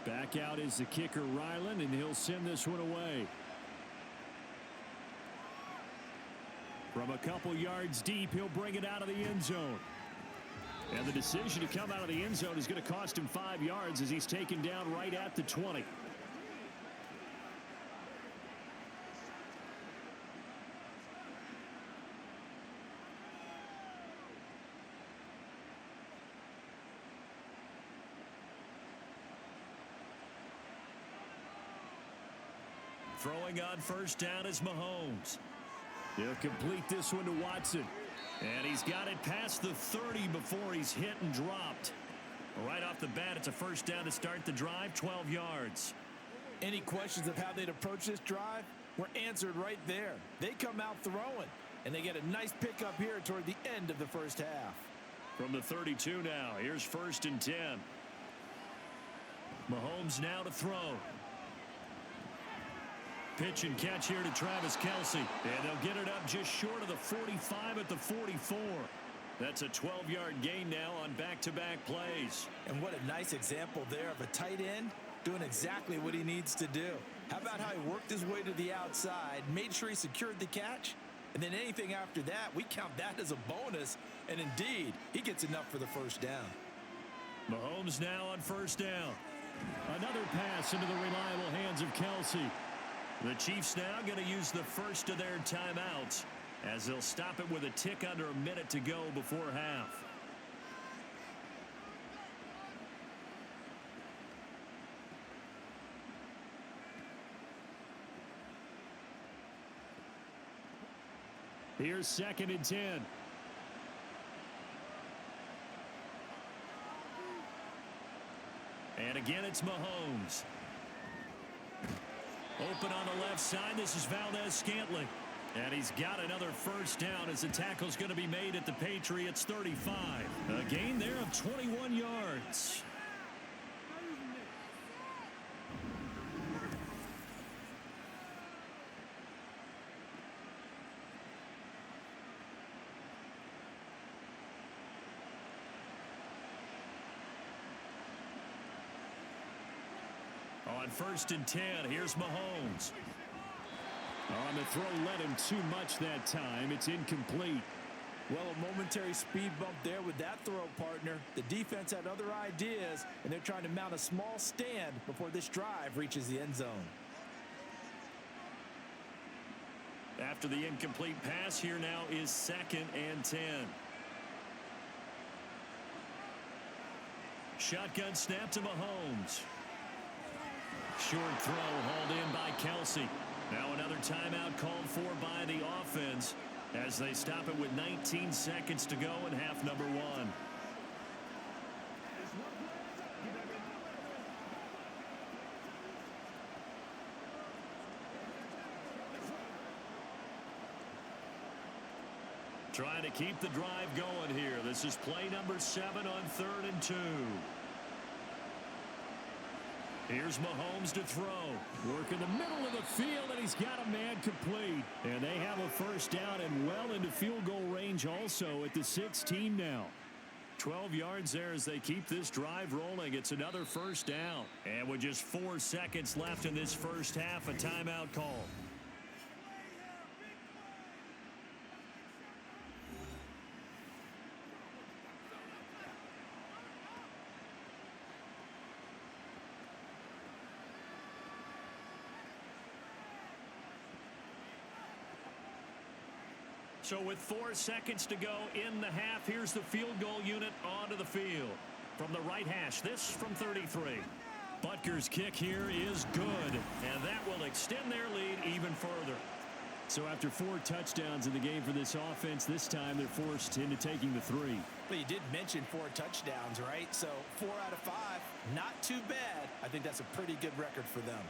Back out is the kicker, Ryland, and he'll send this one away. From a couple yards deep, he'll bring it out of the end zone. And the decision to come out of the end zone is going to cost him 5 yards as he's taken down right at the 20. Throwing on 1st down is Mahomes. He'll complete this one to Watson. And he's got it past the 30 before he's hit and dropped. Right off the bat, it's a 1st down to start the drive, 12 yards. Any questions of how they'd approach this drive were answered right there. They come out throwing, and they get a nice pickup here toward the end of the first half. From the 32 now, here's 1st and 10. Mahomes now to throw. Pitch and catch here to Travis Kelce. And they'll get it up just short of the 45 at the 44. That's a 12-yard gain now on back-to-back plays. And what a nice example there of a tight end doing exactly what he needs to do. How about how he worked his way to the outside, made sure he secured the catch, and then anything after that, we count that as a bonus. And indeed, he gets enough for the 1st down. Mahomes now on 1st down. Another pass into the reliable hands of Kelce. The Chiefs now going to use the first of their timeouts as they'll stop it with a tick under a minute to go before half. Here's 2nd and 10. And again, it's Mahomes. Open on the left side. This is Valdez-Scantling. And he's got another 1st down as the tackle's going to be made at the Patriots 35. A gain there of 21 yards. On 1st and 10, here's Mahomes. On the throw led him too much that time. It's incomplete. Well, a momentary speed bump there with that throw, partner. The defense had other ideas, and they're trying to mount a small stand before this drive reaches the end zone. After the incomplete pass, here now is 2nd and 10. Shotgun snap to Mahomes. Short throw hauled in by Kelce. Now another timeout called for by the offense as they stop it with 19 seconds to go in half number 1. Trying to keep the drive going here. This is play number 7 on 3rd and 2. Here's Mahomes to throw. Work in the middle of the field, and he's got a man complete. And they have a 1st down and well into field goal range also at the 16 now. 12 yards there as they keep this drive rolling. It's another 1st down. And with just 4 seconds left in this first half, a timeout call. So with 4 seconds to go in the half, here's the field goal unit onto the field. From the right hash, this from 33. Butker's kick here is good, and that will extend their lead even further. So after 4 touchdowns in the game for this offense, this time they're forced into taking the 3. But you did mention 4 touchdowns, right? So 4 out of 5, not too bad. I think that's a pretty good record for them.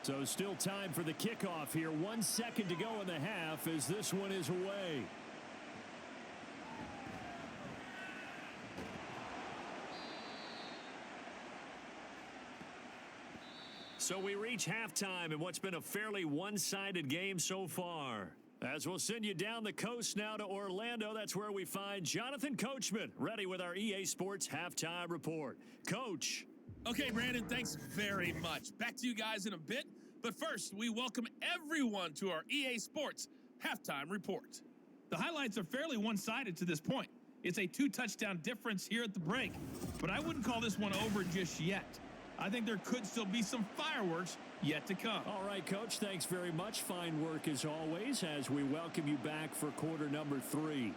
So still time for the kickoff here. 1 second to go in the half as this one is away. So we reach halftime in what's been a fairly one-sided game so far. As we'll send you down the coast now to Orlando, that's where we find Jonathan Coachman, ready with our EA Sports Halftime Report. Coach. Okay, Brandon, thanks very much. Back to you guys in a bit. But first, we welcome everyone to our EA Sports Halftime Report. The highlights are fairly one-sided to this point. It's a 2-touchdown difference here at the break. But I wouldn't call this one over just yet. I think there could still be some fireworks yet to come. All right, Coach, thanks very much. Fine work as always as we welcome you back for quarter number 3.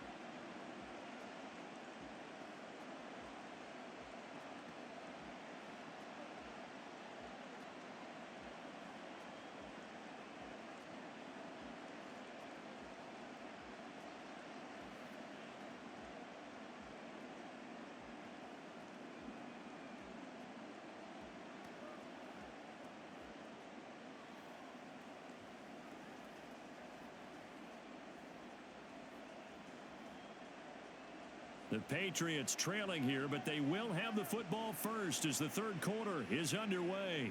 The Patriots trailing here, but they will have the football first as the third quarter is underway.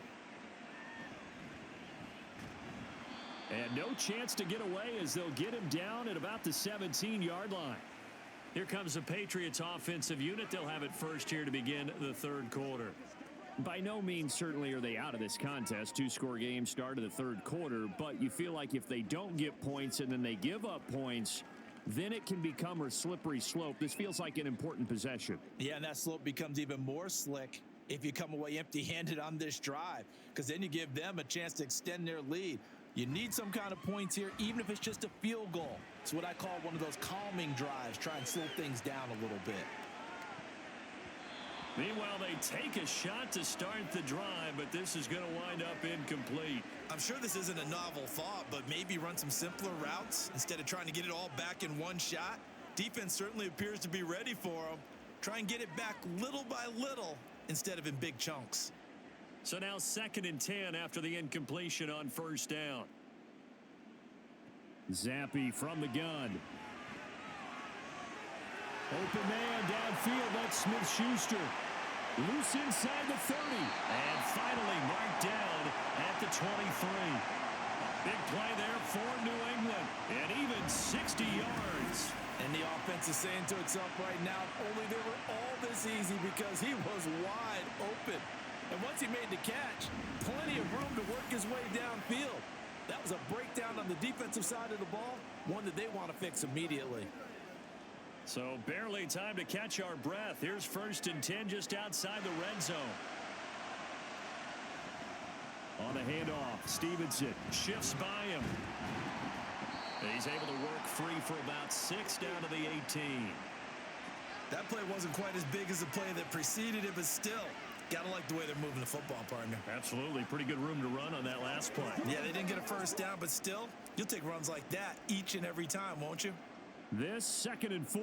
And no chance to get away as they'll get him down at about the 17-yard line. Here comes the Patriots offensive unit. They'll have it first here to begin the third quarter. By no means certainly are they out of this contest. 2-score game start of the third quarter, but you feel like if they don't get points and then they give up points, then it can become a slippery slope. This feels like an important possession. Yeah, and that slope becomes even more slick if you come away empty-handed on this drive, because then you give them a chance to extend their lead. You need some kind of points here, even if it's just a field goal. It's what I call one of those calming drives. Try and slow things down a little bit. Meanwhile, they take a shot to start the drive, but this is going to wind up incomplete. I'm sure this isn't a novel thought, but maybe run some simpler routes instead of trying to get it all back in one shot. Defense certainly appears to be ready for them. Try and get it back little by little instead of in big chunks. So now 2nd and 10 after the incompletion on first down. Zappy from the gun. Open man downfield. That's Smith-Schuster. Loose inside the 30. And finally marked down at the 23. Big play there for New England. And even 60 yards. And the offense is saying to itself right now, only they were all this easy because he was wide open. And once he made the catch, plenty of room to work his way downfield. That was a breakdown on the defensive side of the ball, one that they want to fix immediately. So barely time to catch our breath. Here's 1st and 10 just outside the red zone. On the handoff, Stevenson Shifts by him. He's able to work free for about 6 down to the 18. That play wasn't quite as big as the play that preceded it, but still, gotta like the way they're moving the football, partner. Absolutely. Pretty good room to run on that last play. Yeah, they didn't get a first down, but still, you'll take runs like that each and every time, won't you? This 2nd and 4.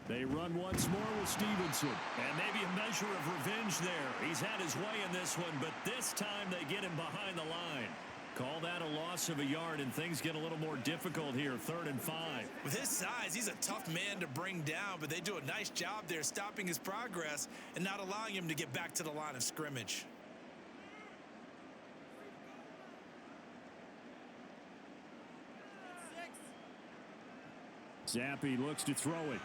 They run once more with Stevenson. And maybe a measure of revenge there. He's had his way in this one, but this time they get him behind the line. Call that a loss of a yard, and things get a little more difficult here. 3rd and 5. With his size, he's a tough man to bring down, but they do a nice job there stopping his progress and not allowing him to get back to the line of scrimmage. Zappy looks to throw it.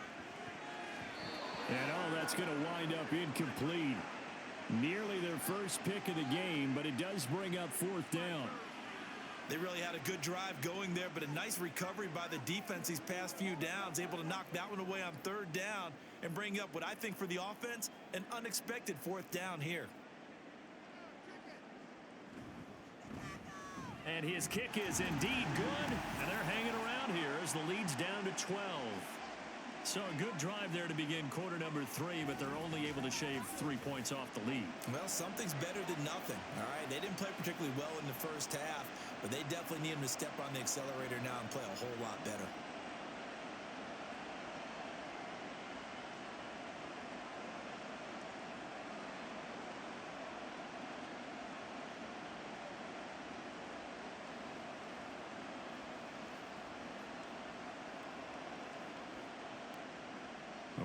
And that's going to wind up incomplete. Nearly their first pick of the game, but it does bring up fourth down. They really had a good drive going there, but a nice recovery by the defense these past few downs, able to knock that one away on third down and bring up what I think for the offense, an unexpected fourth down here. And his kick is indeed good, and they're hanging around here as the lead's down to 12. So a good drive there to begin quarter number 3, but they're only able to shave 3 points off the lead. Well, something's better than nothing, all right? They didn't play particularly well in the first half, but they definitely need him to step on the accelerator now and play a whole lot better.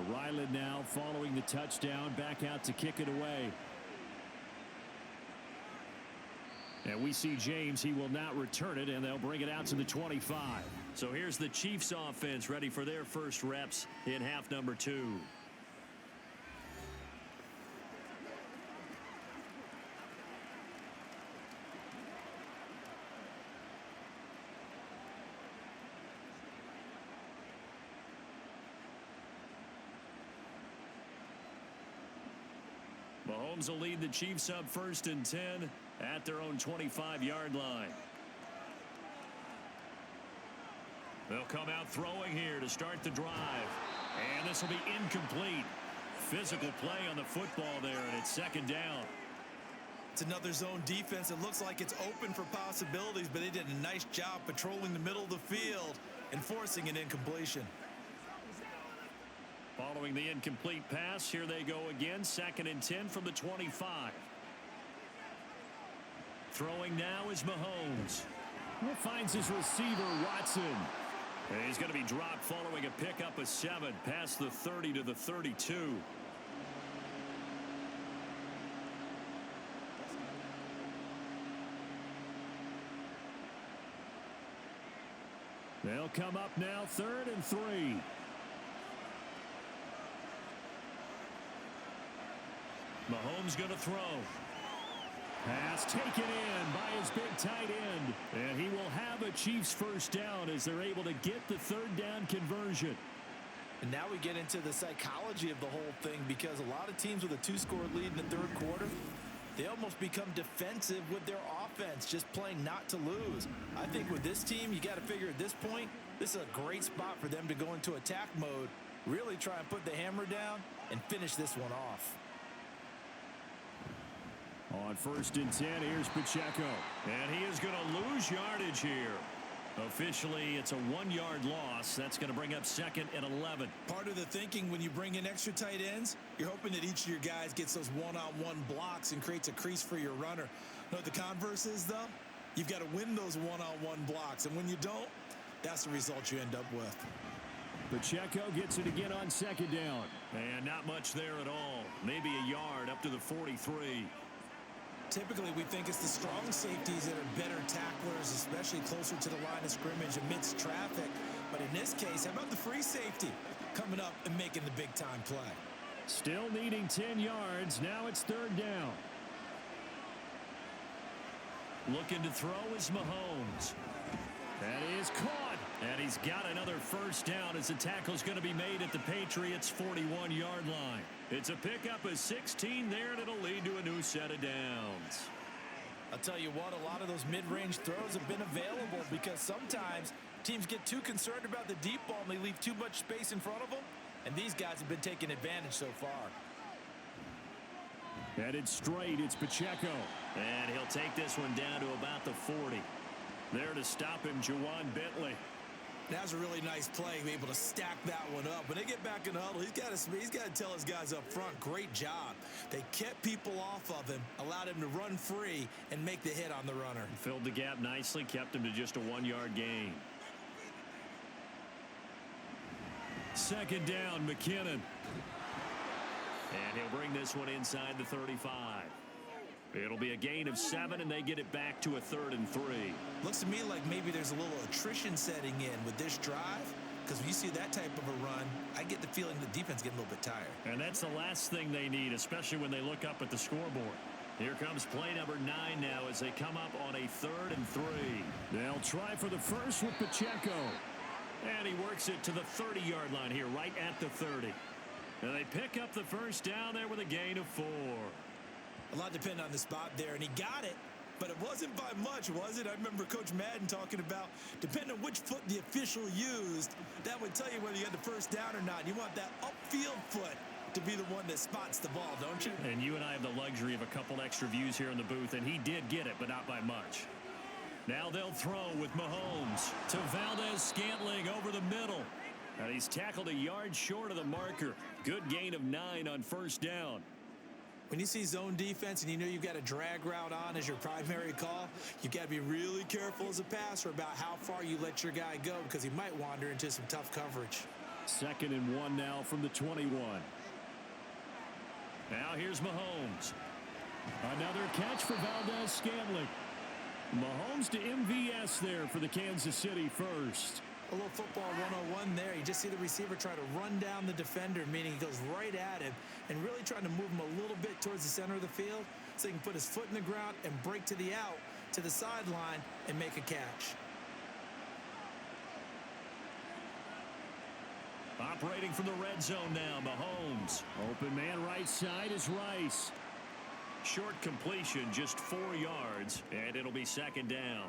Ryland now following the touchdown, back out to kick it away. And we see James, he will not return it, and they'll bring it out to the 25. So here's the Chiefs offense ready for their first reps in half number 2. Mahomes will lead the Chiefs up 1st and 10 at their own 25-yard line. They'll come out throwing here to start the drive. And this will be incomplete. Physical play on the football there, and it's 2nd down. It's another zone defense. It looks like it's open for possibilities, but they did a nice job patrolling the middle of the field and forcing an incompletion. Following the incomplete pass, here they go again. 2nd and 10 from the 25. Throwing now is Mahomes. He finds his receiver, Watson. And he's going to be dropped following a pickup of 7 past the 30 to the 32. They'll come up now 3rd and 3. Mahomes going to throw. Pass taken in by his big tight end. And he will have a Chiefs first down as they're able to get the 3rd down conversion. And now we get into the psychology of the whole thing, because a lot of teams with a 2-score lead in the 3rd quarter, they almost become defensive with their offense, just playing not to lose. I think with this team, you got to figure at this point, this is a great spot for them to go into attack mode, really try and put the hammer down and finish this one off. On 1st and 10, here's Pacheco. And he is going to lose yardage here. Officially, it's a 1-yard loss. That's going to bring up 2nd and 11. Part of the thinking when you bring in extra tight ends, you're hoping that each of your guys gets those one-on-one blocks and creates a crease for your runner. You know what the converse is, though? You've got to win those one-on-one blocks. And when you don't, that's the result you end up with. Pacheco gets it again on 2nd down. And not much there at all. Maybe a yard up to the 43. Typically, we think it's the strong safeties that are better tacklers, especially closer to the line of scrimmage amidst traffic. But in this case, how about the free safety coming up and making the big-time play? Still needing 10 yards. Now it's 3rd down. Looking to throw is Mahomes. That is caught. And he's got another first down as the tackle's going to be made at the Patriots' 41-yard line. It's a pickup of 16 there, and it'll lead to a new set of downs. I'll tell you what, a lot of those mid-range throws have been available because sometimes teams get too concerned about the deep ball and they leave too much space in front of them, and these guys have been taking advantage so far. Headed straight, it's Pacheco. And he'll take this one down to about the 40. There to stop him, Juwan Bentley. That was a really nice play, able to stack that one up. When they get back in the huddle, he's got to tell his guys up front, great job. They kept people off of him, allowed him to run free and make the hit on the runner. Filled the gap nicely, kept him to just a 1-yard gain. 2nd down, McKinnon. And he'll bring this one inside the 35. It'll be a gain of 7, and they get it back to a 3rd and 3. Looks to me like maybe there's a little attrition setting in with this drive, because when you see that type of a run, I get the feeling the defense getting a little bit tired. And that's the last thing they need, especially when they look up at the scoreboard. Here comes play number 9 now as they come up on a 3rd and 3. They'll try for the first with Pacheco. And he works it to the 30-yard line here, right at the 30. And they pick up the first down there with a gain of 4. A lot depended on the spot there, and he got it. But it wasn't by much, was it? I remember Coach Madden talking about, depending on which foot the official used, that would tell you whether you had the first down or not. You want that upfield foot to be the one that spots the ball, don't you? And you and I have the luxury of a couple extra views here in the booth, and he did get it, but not by much. Now they'll throw with Mahomes to Valdez-Scantling over the middle. And he's tackled a yard short of the marker. Good gain of 9 on first down. When you see zone defense and you know you've got a drag route on as your primary call, you've got to be really careful as a passer about how far you let your guy go because he might wander into some tough coverage. 2nd and 1 now from the 21. Now here's Mahomes. Another catch for Valdez-Scantling. Mahomes to MVS there for the Kansas City first. A little football 101 there. You just see the receiver try to run down the defender, meaning he goes right at him and really trying to move him a little bit towards the center of the field so he can put his foot in the ground and break to the out, to the sideline, and make a catch. Operating from the red zone now, Mahomes. Open man right side is Rice. Short completion, just 4 yards, and it'll be 2nd down.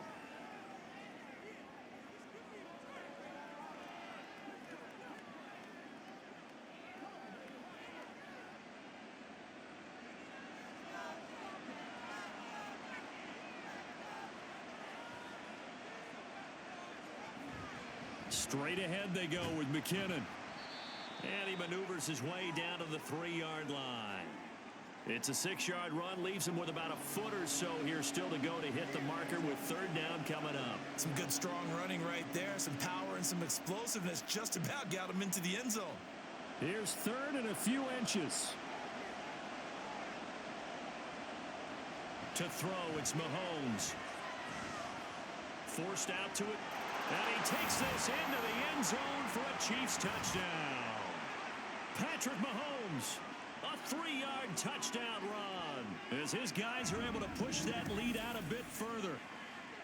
Straight ahead they go with McKinnon. And he maneuvers his way down to the 3-yard line. It's a 6-yard run, leaves him with about a foot or so here still to go to hit the marker with 3rd down coming up. Some good strong running right there, some power and some explosiveness, just about got him into the end zone. Here's 3rd and a few inches. To throw, it's Mahomes. Forced out to it. And he takes this into the end zone for a Chiefs touchdown. Patrick Mahomes, a 3-yard touchdown run, as his guys are able to push that lead out a bit further.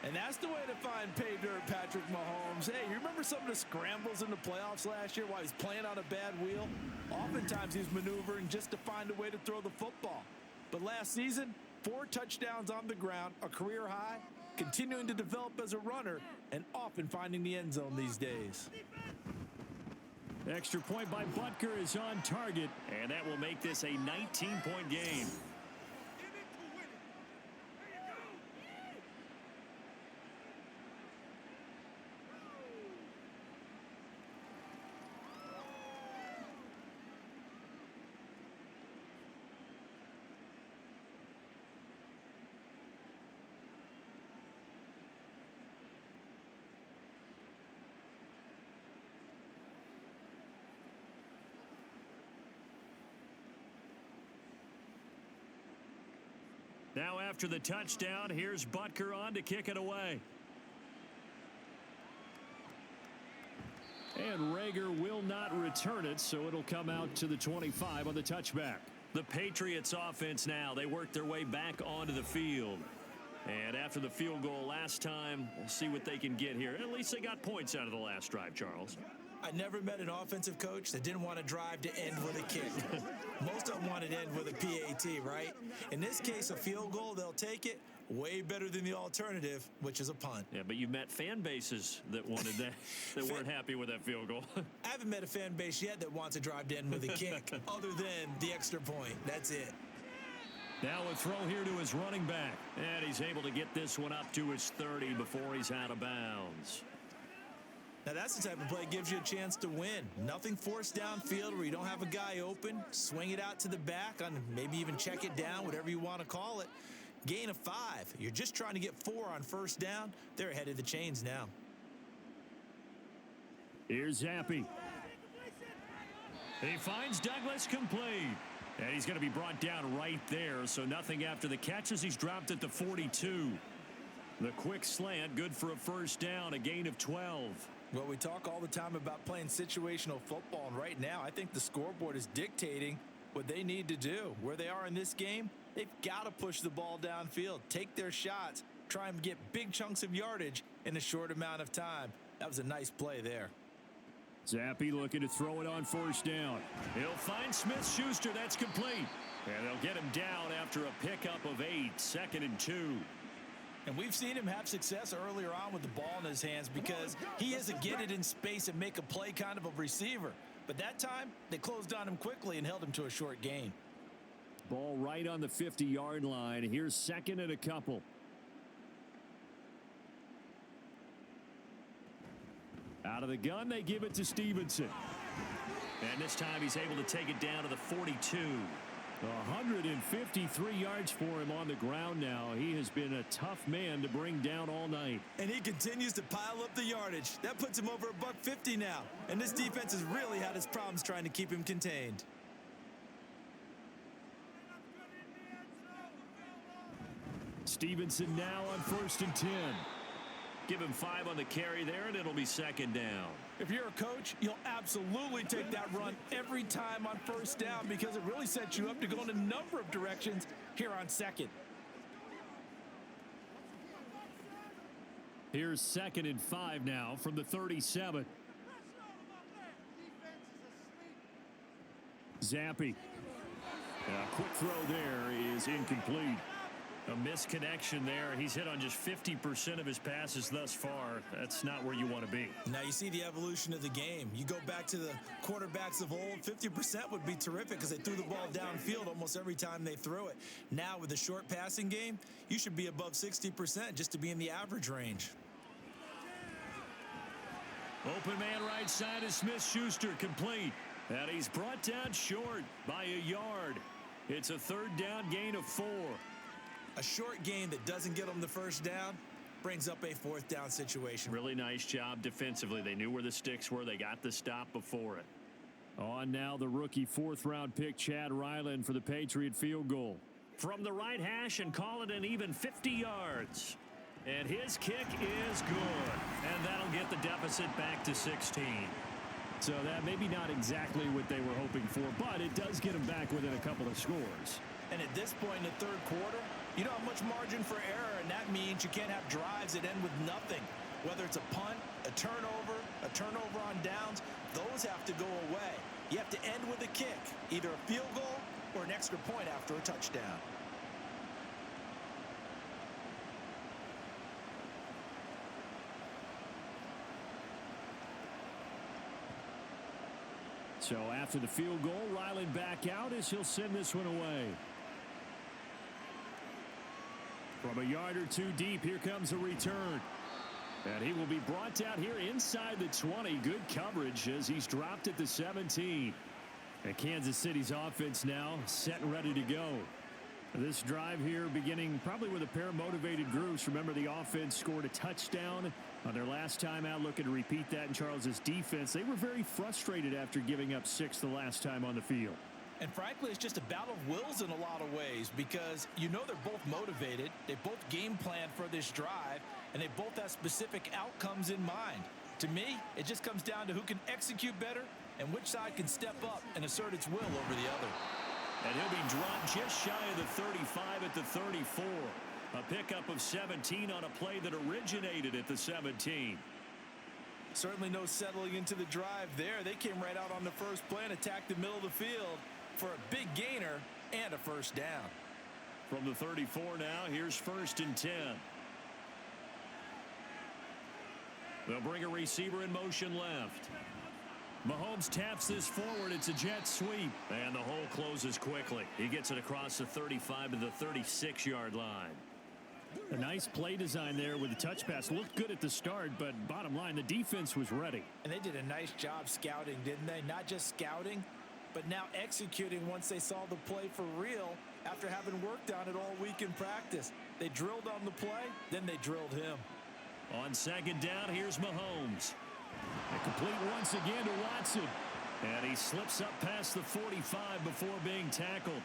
And that's the way to find pay dirt, Patrick Mahomes. Hey, you remember some of the scrambles in the playoffs last year while he's playing on a bad wheel? Oftentimes he's maneuvering just to find a way to throw the football. But last season, 4 touchdowns on the ground, a career high, continuing to develop as a runner, and often finding the end zone these days. Extra point by Butker is on target, and that will make this a 19-point game. Now after the touchdown, here's Butker on to kick it away. And Rager will not return it, so it'll come out to the 25 on the touchback. The Patriots offense now, they work their way back onto the field. And after the field goal last time, we'll see what they can get here. At least they got points out of the last drive, Charles. I never met an offensive coach that didn't want to drive to end with a kick. Most of them want to end with a PAT, right? In this case, a field goal, they'll take it. Way better than the alternative, which is a punt. Yeah, but you've met fan bases that wanted that, that weren't happy with that field goal. I haven't met a fan base yet that wants to drive to end with a kick, other than the extra point. That's it. Now a throw here to his running back. And he's able to get this one up to his 30 before he's out of bounds. Now that's the type of play that gives you a chance to win. Nothing forced downfield where you don't have a guy open. Swing it out to the back, on maybe even check it down, whatever you want to call it. Gain of 5. You're just trying to get 4 on first down. They're ahead of the chains now. Here's Zappi. He finds Douglas complete. And he's going to be brought down right there, so nothing after the catch as he's dropped at the 42. The quick slant, good for a first down, a gain of 12. Well, we talk all the time about playing situational football, and right now I think the scoreboard is dictating what they need to do. Where they are in this game, they've got to push the ball downfield, take their shots, try and get big chunks of yardage in a short amount of time. That was a nice play there. Zappi looking to throw it on first down. He'll find Smith-Schuster. That's complete. And they'll get him down after a pickup of 8, 2nd and 2. And we've seen him have success earlier on with the ball in his hands because he is a get it in space and make a play kind of a receiver. But that time, they closed on him quickly and held him to a short gain. Ball right on the 50-yard line. Here's 2nd and a couple. Out of the gun, they give it to Stevenson. And this time he's able to take it down to the 42. 153 yards for him on the ground now. He has been a tough man to bring down all night. And he continues to pile up the yardage. That puts him over $150 now. And this defense has really had its problems trying to keep him contained. Stevenson now on 1st and 10. Give him 5 on the carry there, and it'll be 2nd down. If you're a coach, you'll absolutely take that run every time on 1st down because it really sets you up to go in a number of directions here on 2nd. Here's 2nd and 5 now from the 37. Zappi. A quick throw there is incomplete. A misconnection there. He's hit on just 50% of his passes thus far. That's not where you want to be. Now you see the evolution of the game. You go back to the quarterbacks of old, 50% would be terrific because they threw the ball downfield almost every time they threw it. Now with the short passing game, you should be above 60% just to be in the average range. Open man right side is Smith-Schuster, complete. And he's brought down short by a yard. It's a 3rd down gain of 4. A short gain that doesn't get them the 1st down brings up a 4th down situation. Really nice job defensively. They knew where the sticks were. They got the stop before it. On now the rookie 4th-round pick Chad Ryland for the Patriot field goal. From the right hash and call it an even 50 yards. And his kick is good. And that'll get the deficit back to 16. So that maybe not exactly what they were hoping for, but it does get them back within a couple of scores. And at this point in the 3rd quarter, you don't have much margin for error, and that means you can't have drives that end with nothing. Whether it's a punt, a turnover on downs, those have to go away. You have to end with a kick, either a field goal or an extra point after a touchdown. So after the field goal, Ryland back out as he'll send this one away. From a yard or 2 deep, here comes a return. And he will be brought down here inside the 20. Good coverage as he's dropped at the 17. And Kansas City's offense now set and ready to go. This drive here beginning probably with a pair of motivated groups. Remember, the offense scored a touchdown on their last time out, looking to repeat that in Charles's defense. They were very frustrated after giving up 6 the last time on the field. And frankly, it's just a battle of wills in a lot of ways because you know they're both motivated. They both game plan for this drive, and they both have specific outcomes in mind. To me, it just comes down to who can execute better and which side can step up and assert its will over the other. And he'll be dropped just shy of the 35 at the 34. A pickup of 17 on a play that originated at the 17. Certainly no settling into the drive there. They came right out on the first play and attacked the middle of the field for a big gainer and a 1st down. From the 34 now, here's 1st and 10. They'll bring a receiver in motion left. Mahomes taps this forward. It's a jet sweep. And the hole closes quickly. He gets it across the 35 to the 36-yard line. A nice play design there with the touch pass. Looked good at the start, but bottom line, the defense was ready. And they did a nice job scouting, didn't they? Not just scouting, but now executing once they saw the play for real after having worked on it all week in practice. They drilled on the play, then they drilled him. On 2nd down, here's Mahomes. And complete once again to Watson. And he slips up past the 45 before being tackled.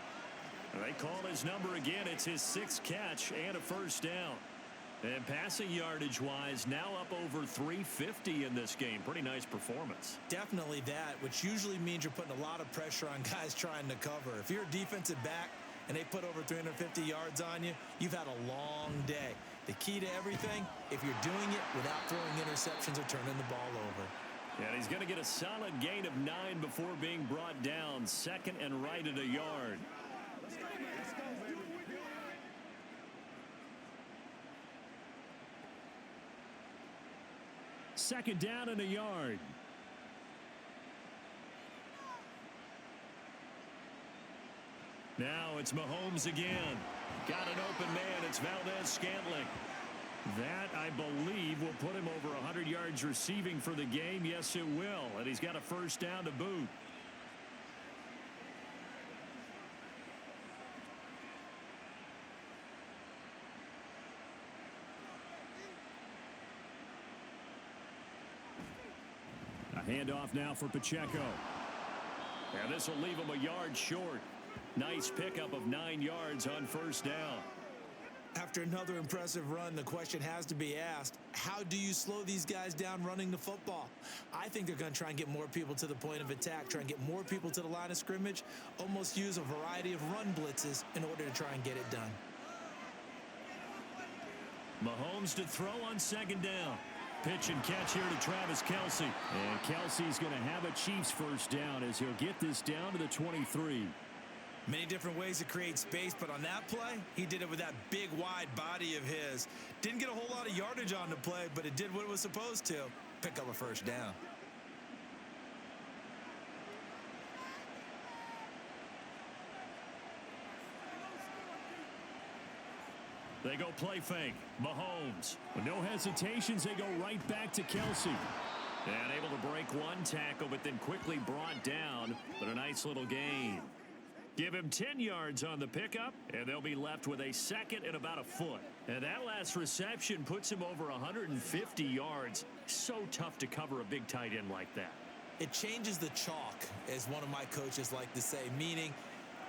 They call his number again. It's his 6th catch and a 1st down. And passing yardage-wise, now up over 350 in this game. Pretty nice performance. Definitely that, which usually means you're putting a lot of pressure on guys trying to cover. If you're a defensive back and they put over 350 yards on you, you've had a long day. The key to everything, if you're doing it without throwing interceptions or turning the ball over. And he's going to get a solid gain of 9 before being brought down. Second and right at a yard. Second down and a yard. Now it's Mahomes again. Got an open man. It's Valdez-Scantling. That, I believe, will put him over 100 yards receiving for the game. Yes, it will. And he's got a first down to boot. A handoff now for Pacheco. And this will leave him a yard short. Nice pickup of 9 yards on first down. After another impressive run, the question has to be asked, how do you slow these guys down running the football? I think they're going to try and get more people to the point of attack, try and get more people to the line of scrimmage, almost use a variety of run blitzes in order to try and get it done. Mahomes to throw on second down. Pitch and catch here to Travis Kelce. And Kelce's going to have a Chiefs first down as he'll get this down to the 23. Many different ways to create space, but on that play, he did it with that big, wide body of his. Didn't get a whole lot of yardage on the play, but it did what it was supposed to. Pick up a first down. They go play fake. Mahomes. With no hesitations, they go right back to Kelce. And able to break one tackle, but then quickly brought down. But a nice little gain. Give him 10 yards on the pickup, and they'll be left with a second and about a foot. And that last reception puts him over 150 yards. So tough to cover a big tight end like that. It changes the chalk, as one of my coaches like to say, meaning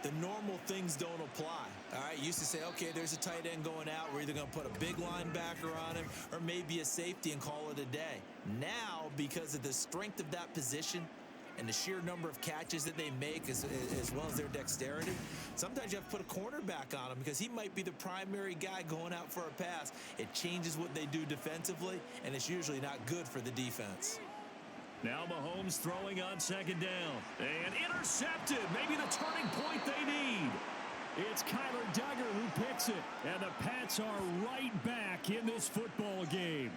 the normal things don't apply. All right, used to say, okay, there's a tight end going out. We're either going to put a big linebacker on him or maybe a safety and call it a day. Now, because of the strength of that position and the sheer number of catches that they make as well as their dexterity, sometimes you have to put a cornerback on him because he might be the primary guy going out for a pass. It changes what they do defensively, and it's usually not good for the defense. Now Mahomes throwing on second down. And intercepted. Maybe the turning point they need. It's Kyler Duggar who picks it. And the Pats are right back in this football game.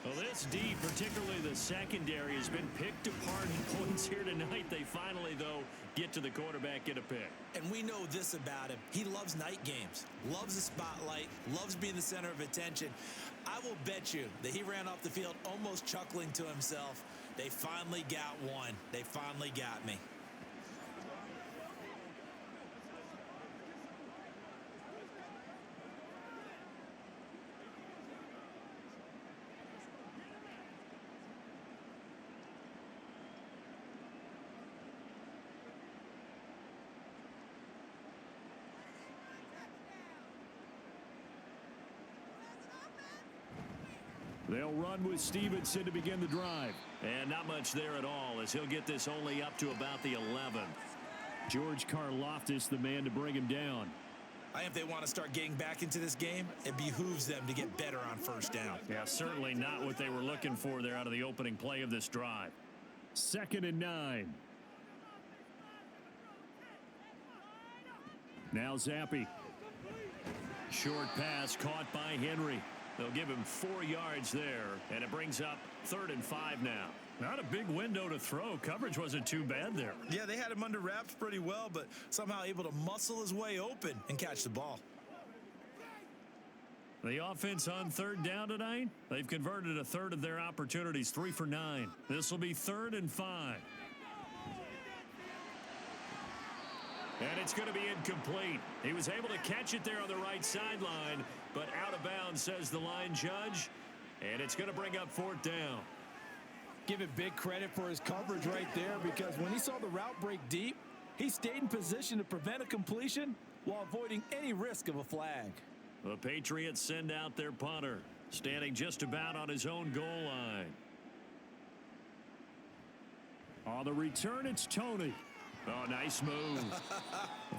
Well, this D, particularly the secondary, has been picked apart in points here tonight. They finally, though, get to the quarterback, get a pick. And we know this about him. He loves night games, loves the spotlight, loves being the center of attention. I will bet you that he ran off the field almost chuckling to himself. They finally got one. They finally got me. They'll run with Stevenson to begin the drive. And not much there at all as he'll get this only up to about the 11. George Karlaftis, the man to bring him down. I think if they want to start getting back into this game, it behooves them to get better on first down. Yeah, certainly not what they were looking for there out of the opening play of this drive. 2nd and 9. Now Zappi. Short pass caught by Henry. They'll give him 4 yards there, and it brings up 3rd and 5 now. Not a big window to throw. Coverage wasn't too bad there. Yeah, they had him under wraps pretty well, but somehow able to muscle his way open and catch the ball. The offense on 3rd down tonight, they've converted a third of their opportunities, 3 for 9. This will be 3rd and 5. And it's going to be incomplete. He was able to catch it there on the right sideline, but out of bounds, says the line judge. And it's going to bring up 4th down. Give it big credit for his coverage right there, because when he saw the route break deep, he stayed in position to prevent a completion while avoiding any risk of a flag. The Patriots send out their punter. standing just about on his own goal line. On the return, it's Tony. Oh, nice move.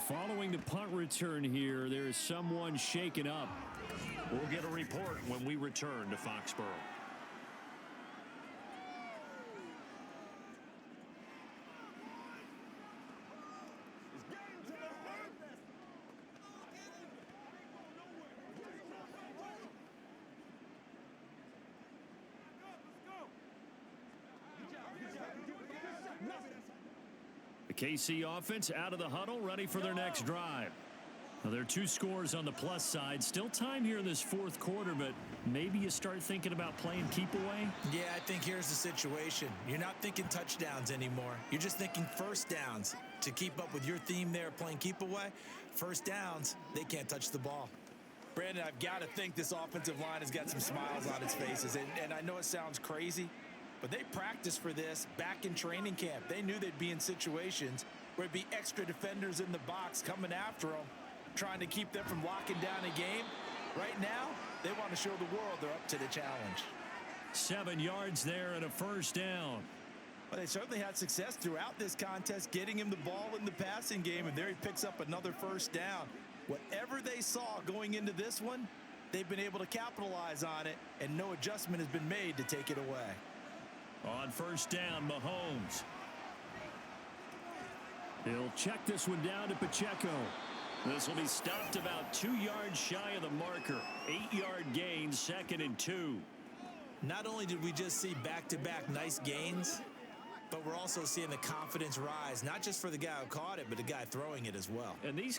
Following the punt return here, there is someone shaken up. We'll get a report when we return to Foxborough. KC offense out of the huddle, ready for their next drive. Now, there are 2 scores on the plus side. Still time here in this fourth quarter, but maybe you start thinking about playing keep away? Yeah, I think here's the situation. You're not thinking touchdowns anymore. You're just thinking first downs. To keep up with your theme there, playing keep away, first downs, they can't touch the ball. Brandon, I've got to think this offensive line has got some smiles on its faces. And I know it sounds crazy, but they practiced for this back in training camp. They knew they'd be in situations where there'd be extra defenders in the box coming after them, trying to keep them from locking down a game. Right now, they want to show the world they're up to the challenge. 7 yards there and a first down. Well, they certainly had success throughout this contest, getting him the ball in the passing game, and there he picks up another first down. Whatever they saw going into this one, they've been able to capitalize on it, and no adjustment has been made to take it away. On first down, Mahomes. He'll check this one down to Pacheco. This will be stopped about 2 yards shy of the marker. 8-yard gain, 2nd and 2. Not only did we just see back-to-back nice gains, but we're also seeing the confidence rise, not just for the guy who caught it, but the guy throwing it as well. And these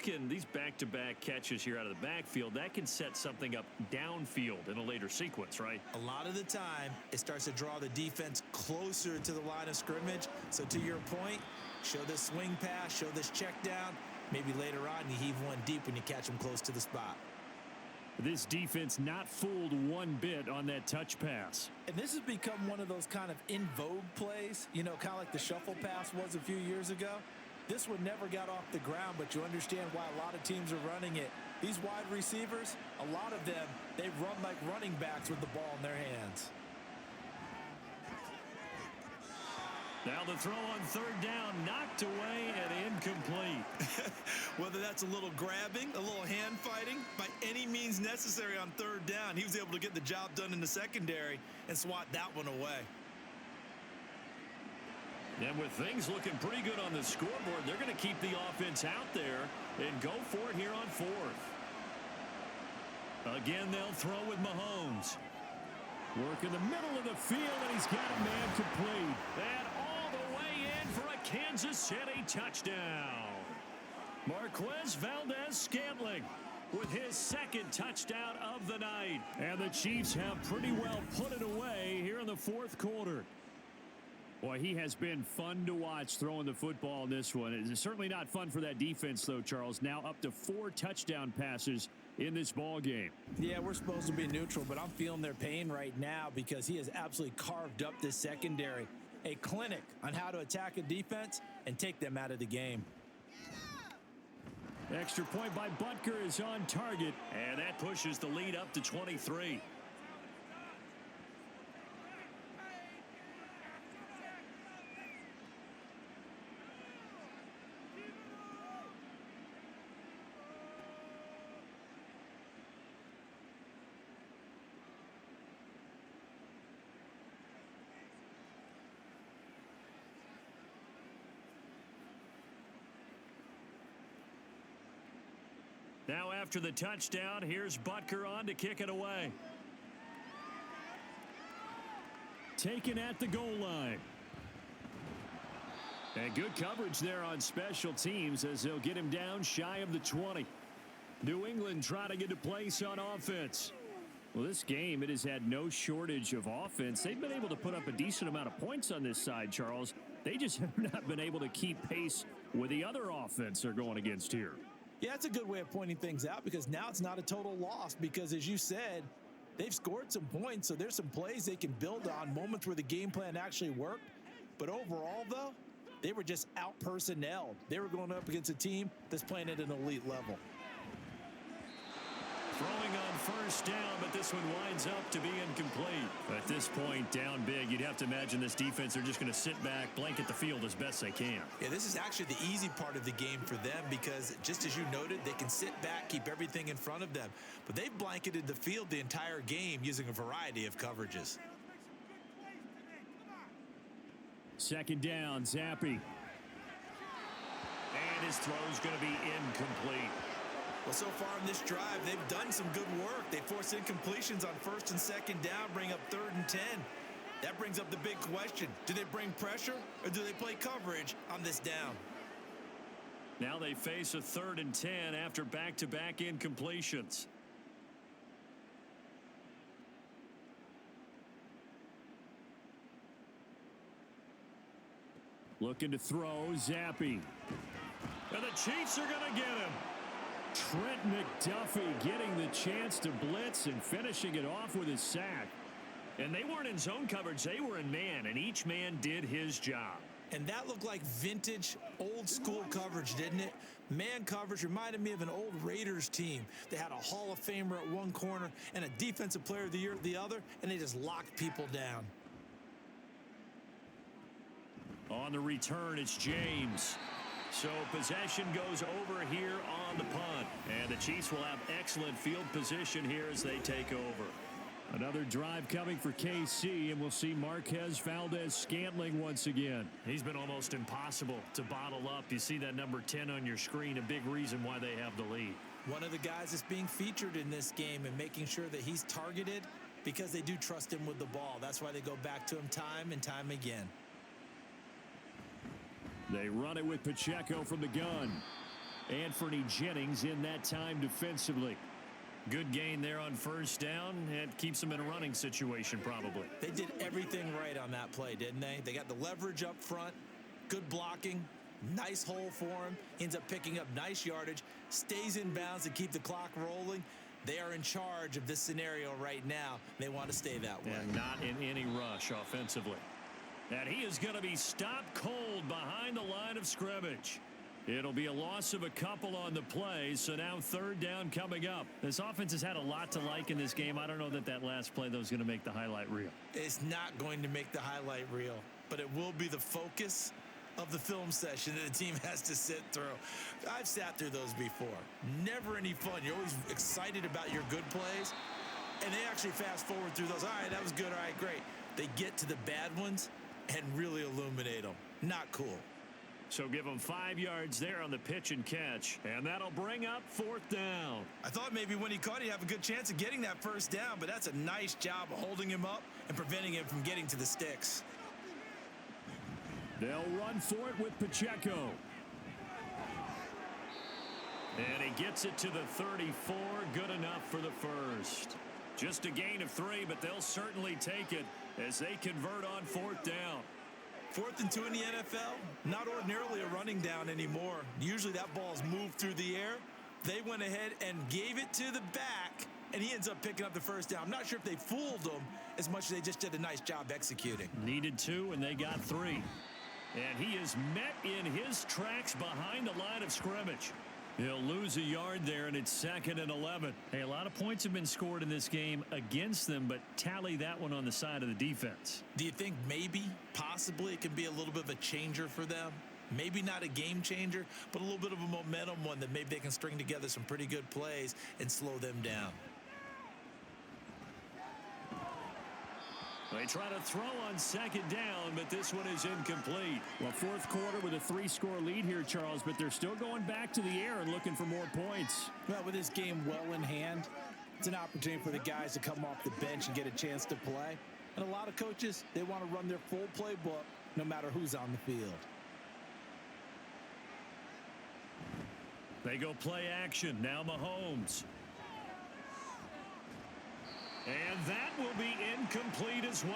back-to-back catches here out of the backfield, that can set something up downfield in a later sequence, right? A lot of the time, it starts to draw the defense closer to the line of scrimmage. So to your point, show this swing pass, show this check down. Maybe later on, you heave one deep when you catch them close to the spot. This defense not fooled one bit on that touch pass. And this has become one of those kind of in vogue plays, you know, kind of like the shuffle pass was a few years ago. This one never got off the ground, but you understand why a lot of teams are running it. These wide receivers, a lot of them, they run like running backs with the ball in their hands. Now the throw on third down, knocked away and incomplete. Whether that's a little grabbing, a little hand fighting, by any means necessary on third down, he was able to get the job done in the secondary and swat that one away. And with things looking pretty good on the scoreboard, they're going to keep the offense out there and go for it here on fourth. Again, they'll throw with Mahomes. Work in the middle of the field, and he's got a man complete. And all the way in for a Kansas City touchdown. Marquez Valdez-Scantling with his 2nd touchdown of the night. And the Chiefs have pretty well put it away here in the fourth quarter. Boy, he has been fun to watch throwing the football in this one. It's certainly not fun for that defense, though, Charles. Now up to 4 touchdown passes in this ball game. Yeah, we're supposed to be neutral, but I'm feeling their pain right now because he has absolutely carved up this secondary. A clinic on how to attack a defense and take them out of the game. Extra point by Butker is on target, and that pushes the lead up to 23. Now after the touchdown, here's Butker on to kick it away. Taken at the goal line. And good coverage there on special teams as they'll get him down shy of the 20. New England trying to get a place on offense. Well, this game, it has had no shortage of offense. They've been able to put up a decent amount of points on this side, Charles. They just have not been able to keep pace with the other offense they're going against here. Yeah, that's a good way of pointing things out because now it's not a total loss because, as you said, they've scored some points, so there's some plays they can build on, moments where the game plan actually worked. But overall, though, they were just out-personnelled. They were going up against a team that's playing at an elite level. Throwing on first down, but this one winds up to be incomplete. At this point, down big, you'd have to imagine this defense are just going to sit back, blanket the field as best they can. Yeah, this is actually the easy part of the game for them because, just as you noted, they can sit back, keep everything in front of them. But they've blanketed the field the entire game using a variety of coverages. Second down, Zappi. And his throw's going to be incomplete. Well, so far in this drive, they've done some good work. They forced incompletions on first and second down, bring up 3rd and 10. That brings up the big question. Do they bring pressure or do they play coverage on this down? Now they face a 3rd and 10 after back-to-back incompletions. Looking to throw, Zappi. And the Chiefs are going to get him. Trent McDuffie getting the chance to blitz and finishing it off with his sack. And they weren't in zone coverage, they were in man, and each man did his job. And that looked like vintage, old-school coverage, didn't it? Man coverage reminded me of an old Raiders team. They had a Hall of Famer at one corner and a Defensive Player of the Year at the other, and they just locked people down. On the return, it's James. So possession goes over here on the punt. And the Chiefs will have excellent field position here as they take over. Another drive coming for KC, and we'll see Marquez Valdez-Scantling once again. He's been almost impossible to bottle up. You see that number 10 on your screen, a big reason why they have the lead. One of the guys that's being featured in this game and making sure that he's targeted because they do trust him with the ball. That's why they go back to him time and time again. They run it with Pacheco from the gun. Anthony Jennings in that time defensively. Good gain there on first down. It keeps them in a running situation probably. They did everything right on that play, didn't they? They got the leverage up front, good blocking, nice hole for him. He ends up picking up nice yardage, stays in bounds to keep the clock rolling. They are in charge of this scenario right now. They want to stay that way. And not in any rush offensively. And he is going to be stopped cold behind the line of scrimmage. It'll be a loss of a couple on the play, so now 3rd down coming up. This offense has had a lot to like in this game. I don't know that last play, though, is going to make the highlight reel. It's not going to make the highlight reel, but it will be the focus of the film session that the team has to sit through. I've sat through those before. Never any fun. You're always excited about your good plays, and they actually fast forward through those. All right, that was good. All right, great. They get to the bad ones and really illuminate them. Not cool. So give them 5 yards there on the pitch and catch, and that'll bring up 4th down. I thought maybe when he caught, he'd have a good chance of getting that first down, but that's a nice job of holding him up and preventing him from getting to the sticks. They'll run for it with Pacheco. And he gets it to the 34. Good enough for the first. Just a gain of 3, but they'll certainly take it as they convert on 4th down. 4th and 2 in the NFL, not ordinarily a running down anymore. Usually that ball's moved through the air. They went ahead and gave it to the back, and he ends up picking up the first down. I'm not sure if they fooled him as much as they just did a nice job executing. Needed 2, and they got 3. And he is met in his tracks behind the line of scrimmage. He'll lose a yard there, and it's 2nd and 11. Hey, a lot of points have been scored in this game against them, but tally that one on the side of the defense. Do you think maybe, possibly, it can be a little bit of a changer for them? Maybe not a game changer, but a little bit of a momentum one that maybe they can string together some pretty good plays and slow them down. They try to throw on 2nd down, but this one is incomplete. Well, 4th quarter with a 3-score lead here, Charles, but they're still going back to the air and looking for more points. Well, with this game well in hand, it's an opportunity for the guys to come off the bench and get a chance to play. And a lot of coaches, they want to run their full playbook no matter who's on the field. They go play action. Now Mahomes. And that will be incomplete as well.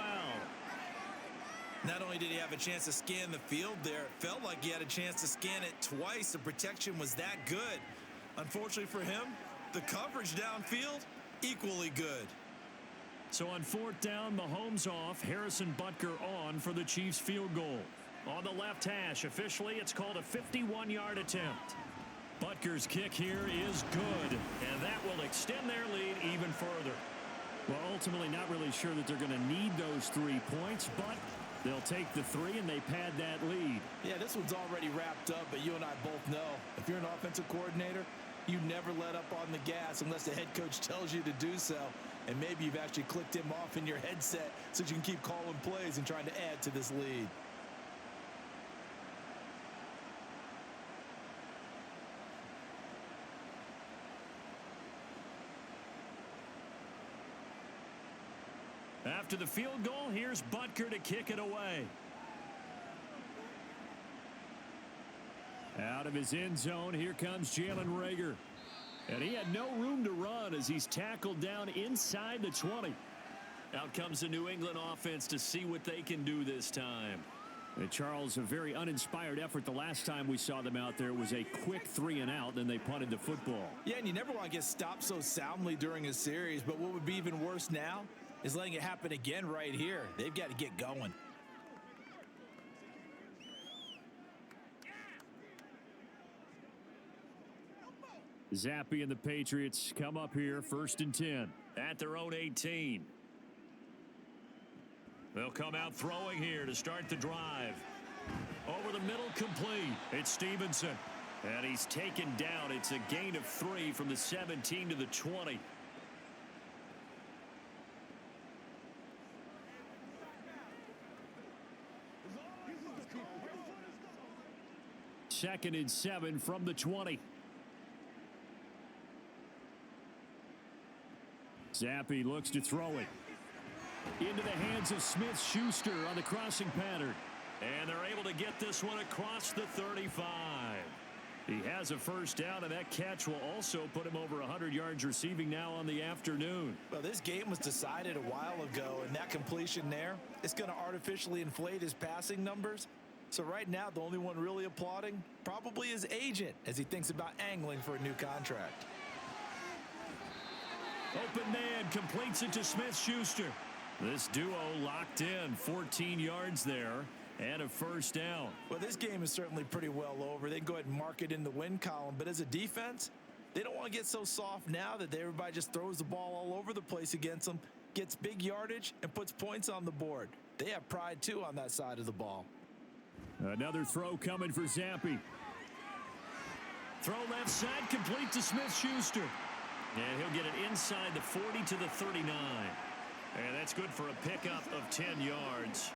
Not only did he have a chance to scan the field there, it felt like he had a chance to scan it twice. The protection was that good. Unfortunately for him, the coverage downfield, equally good. So on 4th down, Mahomes off, Harrison Butker on for the Chiefs field goal. On the left hash, officially it's called a 51-yard attempt. Butker's kick here is good, and that will extend their lead even further. Well, ultimately not really sure that they're going to need those 3 points, but they'll take the 3 and they pad that lead. Yeah, this one's already wrapped up, but you and I both know if you're an offensive coordinator, you never let up on the gas unless the head coach tells you to do so. And maybe you've actually clicked him off in your headset so you can keep calling plays and trying to add to this lead. After the field goal, here's Butker to kick it away. Out of his end zone, here comes Jalen Reagor. And he had no room to run as he's tackled down inside the 20. Out comes the New England offense to see what they can do this time. And Charles, a very uninspired effort the last time we saw them out there. It was a quick 3 and out, then they punted the football. Yeah, and you never want to get stopped so soundly during a series, but what would be even worse now is letting it happen again right here. They've got to get going. Zappe and the Patriots come up here, 1st and 10 at their own 18. They'll come out throwing here to start the drive. Over the middle, complete. It's Stevenson. And he's taken down. It's a gain of 3 from the 17 to the 20. Second and 7 from the 20. Zappe looks to throw it into the hands of Smith-Schuster on the crossing pattern. And they're able to get this one across the 35. He has a first down, and that catch will also put him over 100 yards receiving now on the afternoon. Well, this game was decided a while ago, and that completion there is going to artificially inflate his passing numbers. So right now, the only one really applauding probably his agent as he thinks about angling for a new contract. Open man completes it to Smith-Schuster. This duo locked in, 14 yards there and a first down. Well, this game is certainly pretty well over. They can go ahead and mark it in the win column, but as a defense, they don't want to get so soft now that everybody just throws the ball all over the place against them, gets big yardage, and puts points on the board. They have pride, too, on that side of the ball. Another throw coming for Zappe. Throw left side, complete to Smith-Schuster. And he'll get it inside the 40 to the 39. And that's good for a pickup of 10 yards.